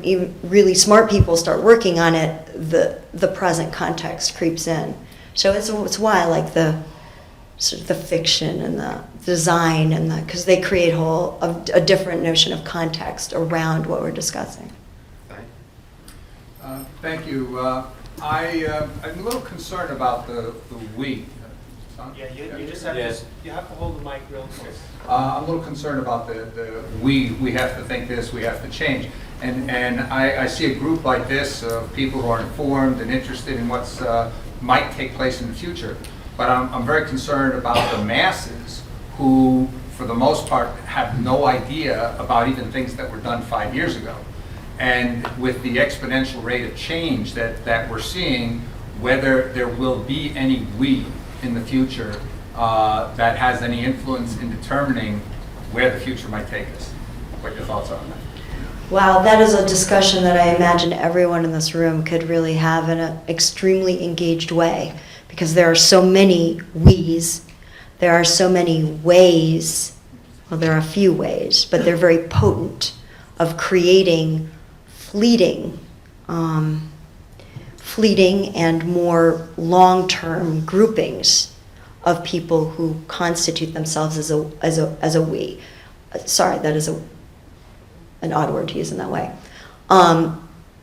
even really smart people start working on it, the present context creeps in. So it's why I like the sort of the fiction and the design because they create a different notion of context around what we're discussing. Thank you. I'm a little concerned about the we. Yeah, you just have to hold the mic real close. I'm a little concerned about the we have to think this, we have to change. And I see a group like this of people who are informed and interested in what's might take place in the future. But I'm very concerned about the masses who, for the most part, have no idea about even things that were done 5 years ago. And with the exponential rate of change that we're seeing, whether there will be any we in the future that has any influence in determining where the future might take us. What your thoughts are on that? Wow, that is a discussion that I imagine everyone in this room could really have in an extremely engaged way, because there are so many we's, there are so many ways, well, there are a few ways, but they're very potent of creating fleeting and more long-term groupings of people who constitute themselves as a we. Sorry, that is an odd word to use in that way.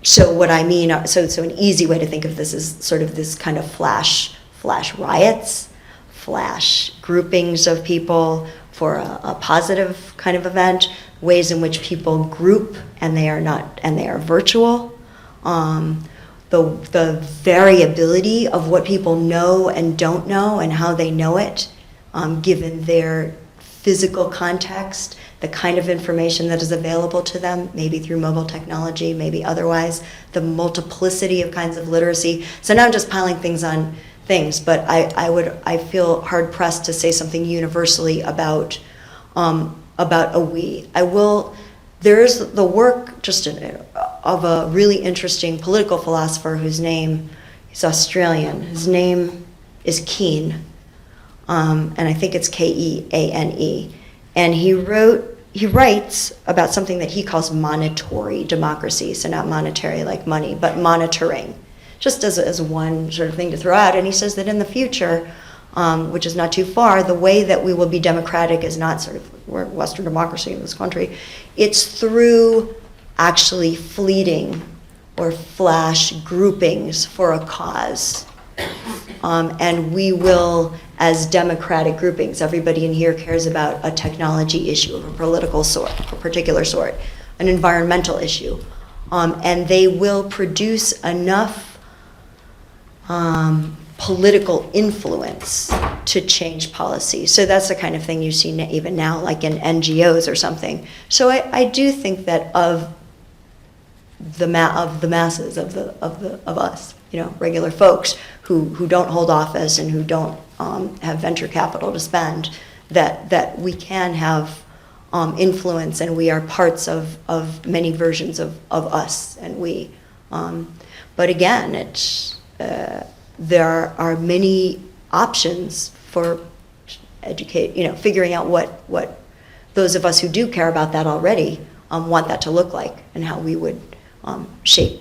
So what I mean, so an easy way to think of this is sort of this kind of flash riots, flash groupings of people for a positive kind of event, ways in which people group and they are virtual. The variability of what people know and don't know and how they know it, given their physical context, the kind of information that is available to them, maybe through mobile technology, maybe otherwise, the multiplicity of kinds of literacy. So now I'm just piling things on things, but I feel hard pressed to say something universally about a we. There is the work, just of a really interesting political philosopher whose name, he's Australian. His name is Keane, and I think it's Keane. And he writes about something that he calls monitory democracy, so not monetary like money, but monitoring, just as one sort of thing to throw out. And he says that in the future, which is not too far, the way that we will be democratic is not sort of, we're Western democracy in this country, it's through actually fleeting or flash groupings for a cause. And we will, as democratic groupings, everybody in here cares about a technology issue of a political sort, a particular sort, an environmental issue. And they will produce enough political influence to change policy. So that's the kind of thing you see even now, like in NGOs or something. So I do think that of the masses of us, regular folks who don't hold office and who don't have venture capital to spend, that we can have influence, and we are parts of many versions of us, and we. But again, it's there are many options for figuring out what those of us who do care about that already want that to look like, and how we would shape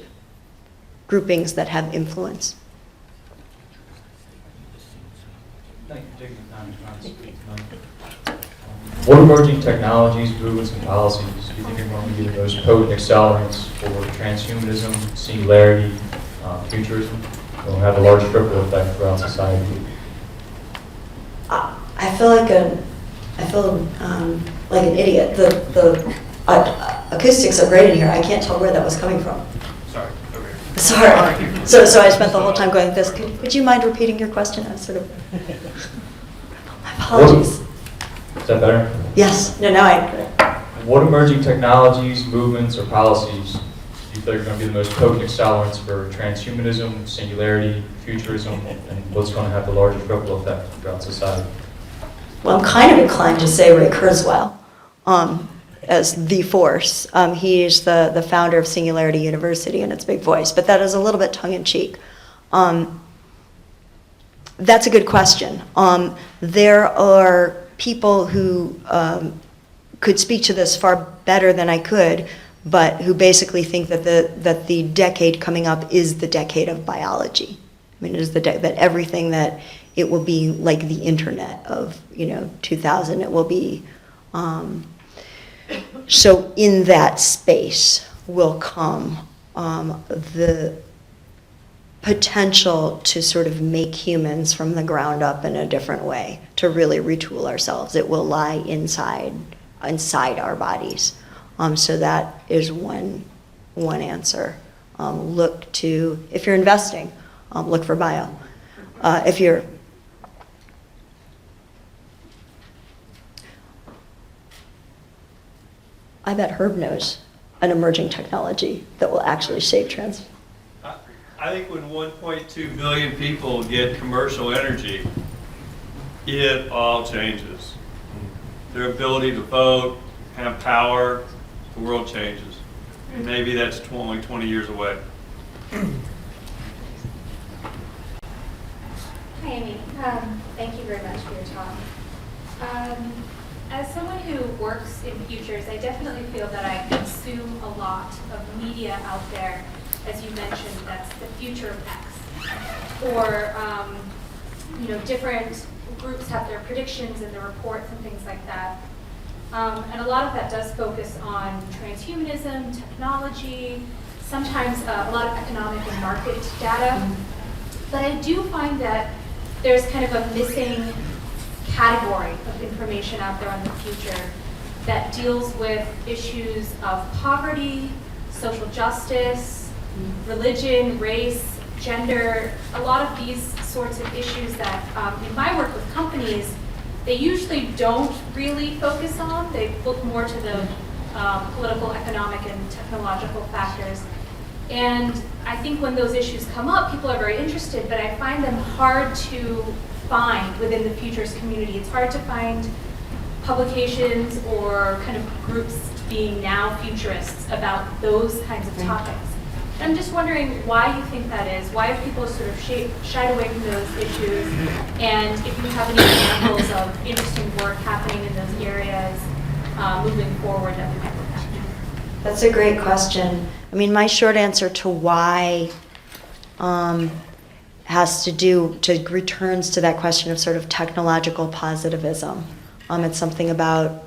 groupings that have influence. Thank you for taking the time to try and speak tonight. What emerging technologies, movements, and policies do you think are going to be the most potent accelerants for transhumanism, singularity, futurism? Will have a large ripple effect throughout society. I feel like an idiot. The acoustics are great in here. I can't tell where that was coming from. Sorry, over here. Sorry. So I spent the whole time going this. Would you mind repeating your question? I sort of. My apologies. Is that better? Yes. No. I. What emerging technologies, movements, or policies do you think are going to be the most potent accelerants for transhumanism, singularity, futurism, and what's going to have the largest ripple effect throughout society? Well, I'm kind of inclined to say Ray Kurzweil as the force. He is the founder of Singularity University and its big voice, but that is a little bit tongue-in-cheek. That's a good question. There are people who could speak to this far better than I could, but who basically think that the decade coming up is the decade of biology. I mean, it is that everything that it will be like the internet of 2000. It will be so in that space will come the potential to sort of make humans from the ground up in a different way, to really retool ourselves. It will lie inside our bodies. So that is one answer. Look to, if you're investing, look for bio. If you're, I bet Herb knows an emerging technology that will actually shape trends. I think when 1.2 billion people get commercial energy, it all changes. Their ability to vote, have power, the world changes. And maybe that's only 20 years away. Hi, Amy. Thank you very much for your talk. As someone who works in futures, I definitely feel that I consume a lot of media out there. As you mentioned, that's the future of X. Or, different groups have their predictions and their reports and things like that. And a lot of that does focus on transhumanism, technology, sometimes a lot of economic and market data. But I do find that there's kind of a missing category of information out there on the future that deals with issues of poverty, social justice, religion, race, gender, a lot of these sorts of issues that in my work with companies, they usually don't really focus on. They look more to the political, economic, and technological factors. And I think when those issues come up, people are very interested, but I find them hard to find within the futures community. It's hard to find publications or kind of groups being now futurists about those kinds of topics. And I'm just wondering why you think that is. Why have people sort of shied away from those issues? And if you have any examples of interesting work happening in those areas moving forward that we might look at. That's a great question. I mean, my short answer to why returns to that question of sort of technological positivism. It's something about,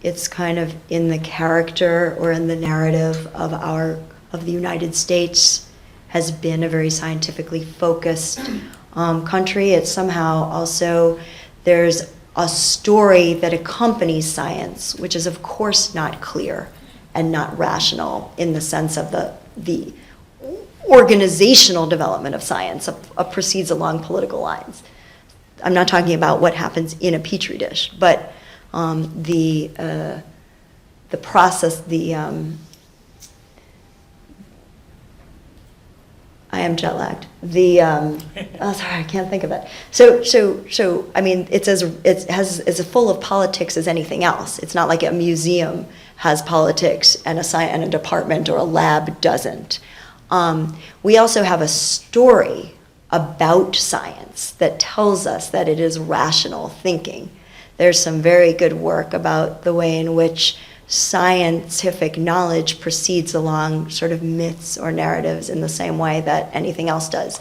it's kind of in the character or in the narrative of the United States has been a very scientifically focused country. It's somehow also, there's a story that accompanies science, which is of course not clear and not rational in the sense of the organizational development of science proceeds along political lines. I'm not talking about what happens in a petri dish, but the process, I am jet lagged. Oh, sorry, I can't think of it. So I mean, it's as full of politics as anything else. It's not like a museum has politics and a department or a lab doesn't. We also have a story about science that tells us that it is rational thinking. There's some very good work about the way in which scientific knowledge proceeds along sort of myths or narratives in the same way that anything else does.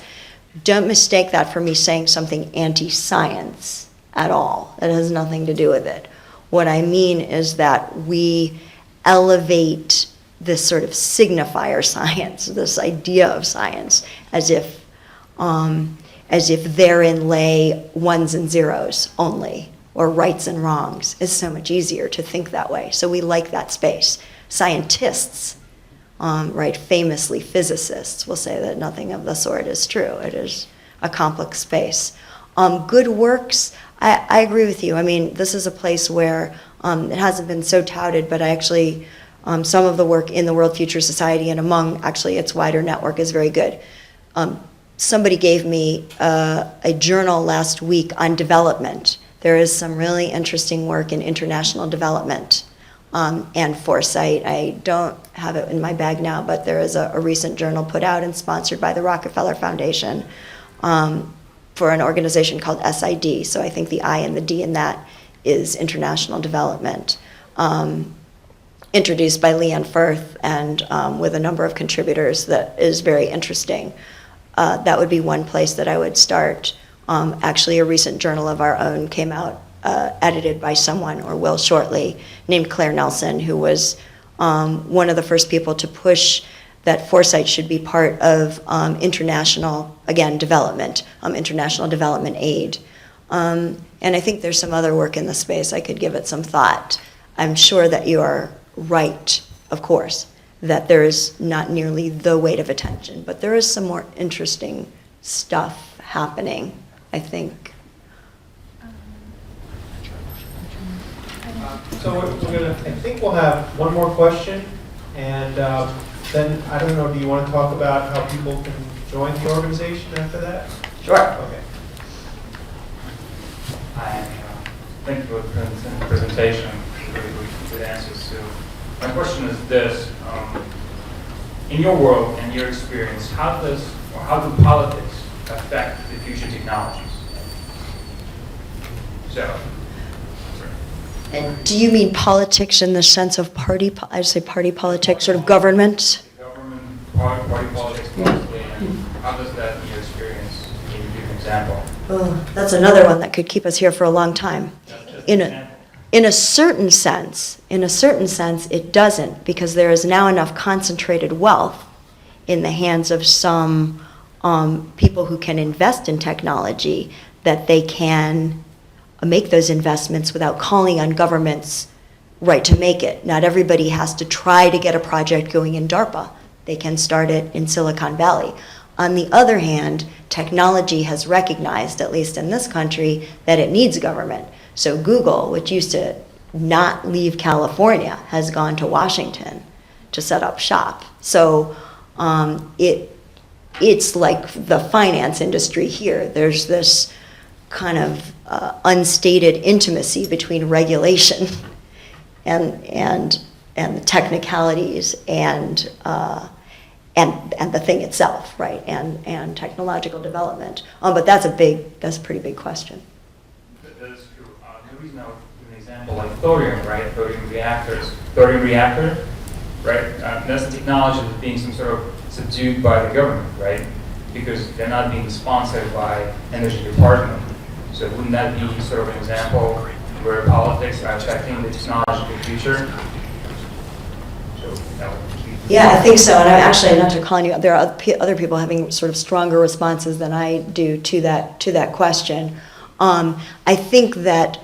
Don't mistake that for me saying something anti-science at all. That has nothing to do with it. What I mean is that we elevate this sort of signifier science, this idea of science, as if therein lay ones and zeros only, or rights and wrongs. It's so much easier to think that way. So we like that space. Scientists, right, famously physicists, will say that nothing of the sort is true. It is a complex space. Good works, I agree with you. I mean, this is a place where it hasn't been so touted, but I actually, some of the work in the World Future Society and among actually its wider network is very good. Somebody gave me a journal last week on development. There is some really interesting work in international development and foresight. I don't have it in my bag now, but there is a recent journal put out and sponsored by the Rockefeller Foundation for an organization called SID. So I think the I and the D in that is international development. Introduced by Leanne Firth and with a number of contributors that is very interesting. That would be one place that I would start. Actually, a recent journal of our own came out, edited by someone, or will shortly, named Claire Nelson, who was one of the first people to push that foresight should be part of international, again, development, international development aid. And I think there's some other work in the space. I could give it some thought. I'm sure that you are right, of course, that there is not nearly the weight of attention, but there is some more interesting stuff happening, I think. So I think we'll have one more question, and then, I don't know, do you want to talk about how people can join the organization after that? Sure. Okay. Thank you for the presentation, really good answers too. My question is this, in your world and your experience, how do politics affect the future technologies? So, And do you mean politics in the sense of party, I'd say party politics, sort of government? government, party politics mostly, and how does that, in your experience, can you give an example? Oh, that's another one that could keep us here for a long time. In a certain sense, it doesn't, because there is now enough concentrated wealth in the hands of some people who can invest in technology that they can make those investments without calling on governments, right, to make it. Not everybody has to try to get a project going in DARPA. They can start it in Silicon Valley. On the other hand, technology has recognized, at least in this country, that it needs government. So Google, which used to not leave California, has gone to Washington to set up shop. So it's like the finance industry here. There's this kind of unstated intimacy between regulation and the technicalities and the thing itself, right? And technological development. But that's a pretty big question. That is true. The reason I would give an example like thorium, right? Thorium reactors. Thorium reactor, right? That's the technology that's being some sort of subdued by the government, right? Because they're not being sponsored by energy department. So wouldn't that be sort of an example where politics are affecting the technological future? So that would be. Yeah, I think so. And I'm actually, not to call you, there are other people having sort of stronger responses than I do to that question. I think that,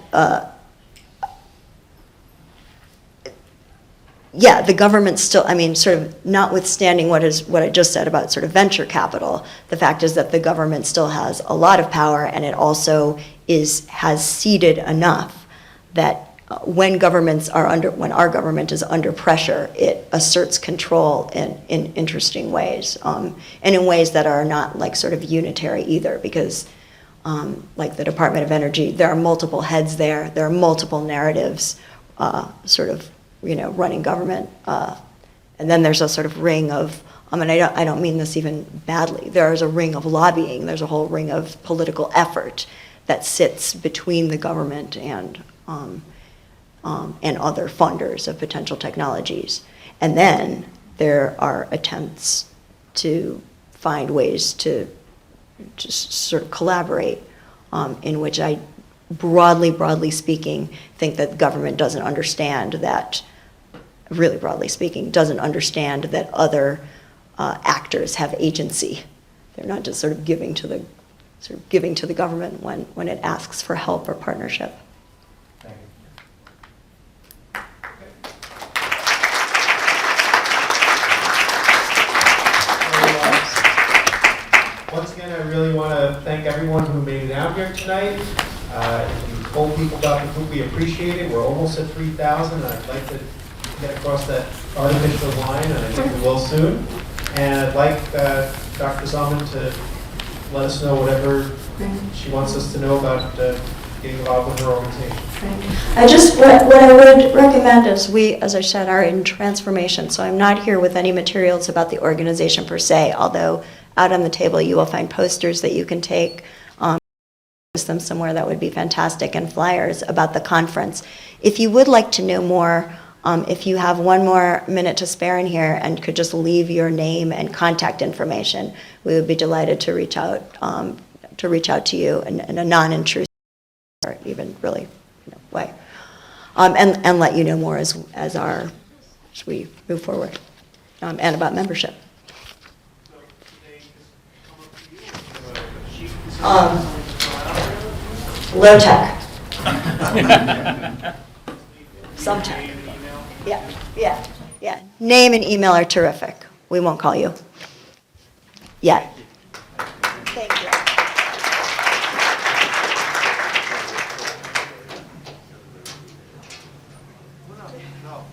yeah, the government still, I mean, sort of notwithstanding what I just said about sort of venture capital, the fact is that the government still has a lot of power, and it also has ceded enough that when our government is under pressure, it asserts control in interesting ways, and in ways that are not like sort of unitary either, because like the Department of Energy, there are multiple heads there are multiple narratives, sort of, running government, and then there's a sort of ring of, I don't mean this even badly, there is a ring of lobbying, there's a whole ring of political effort that sits between the government and other funders of potential technologies. And then there are attempts to find ways to just sort of collaborate, in which I broadly speaking, think that the government doesn't understand that, really broadly speaking, doesn't understand that other actors have agency. They're not just sort of giving to the government when it asks for help or partnership. Thank you. Once again, I really want to thank everyone who made it out here tonight. You told people about the group, we appreciate it. We're almost at 3,000, and I'd like to get across that artificial line, and I think we will soon. And I'd like Dr. Zalman to let us know whatever she wants us to know about getting involved with her organization. What I would recommend is we, as I said, are in transformation. So I'm not here with any materials about the organization per se, although out on the table you will find posters that you can take, post them somewhere, that would be fantastic, and flyers about the conference. If you would like to know more, if you have one more minute to spare in here and could just leave your name and contact information, we would be delighted to reach out to you in a non-intrusive or even really way, and let you know more as we move forward, and about membership. Low tech. Some tech. Yeah. Name and email are terrific. We won't call you yet. Thank you.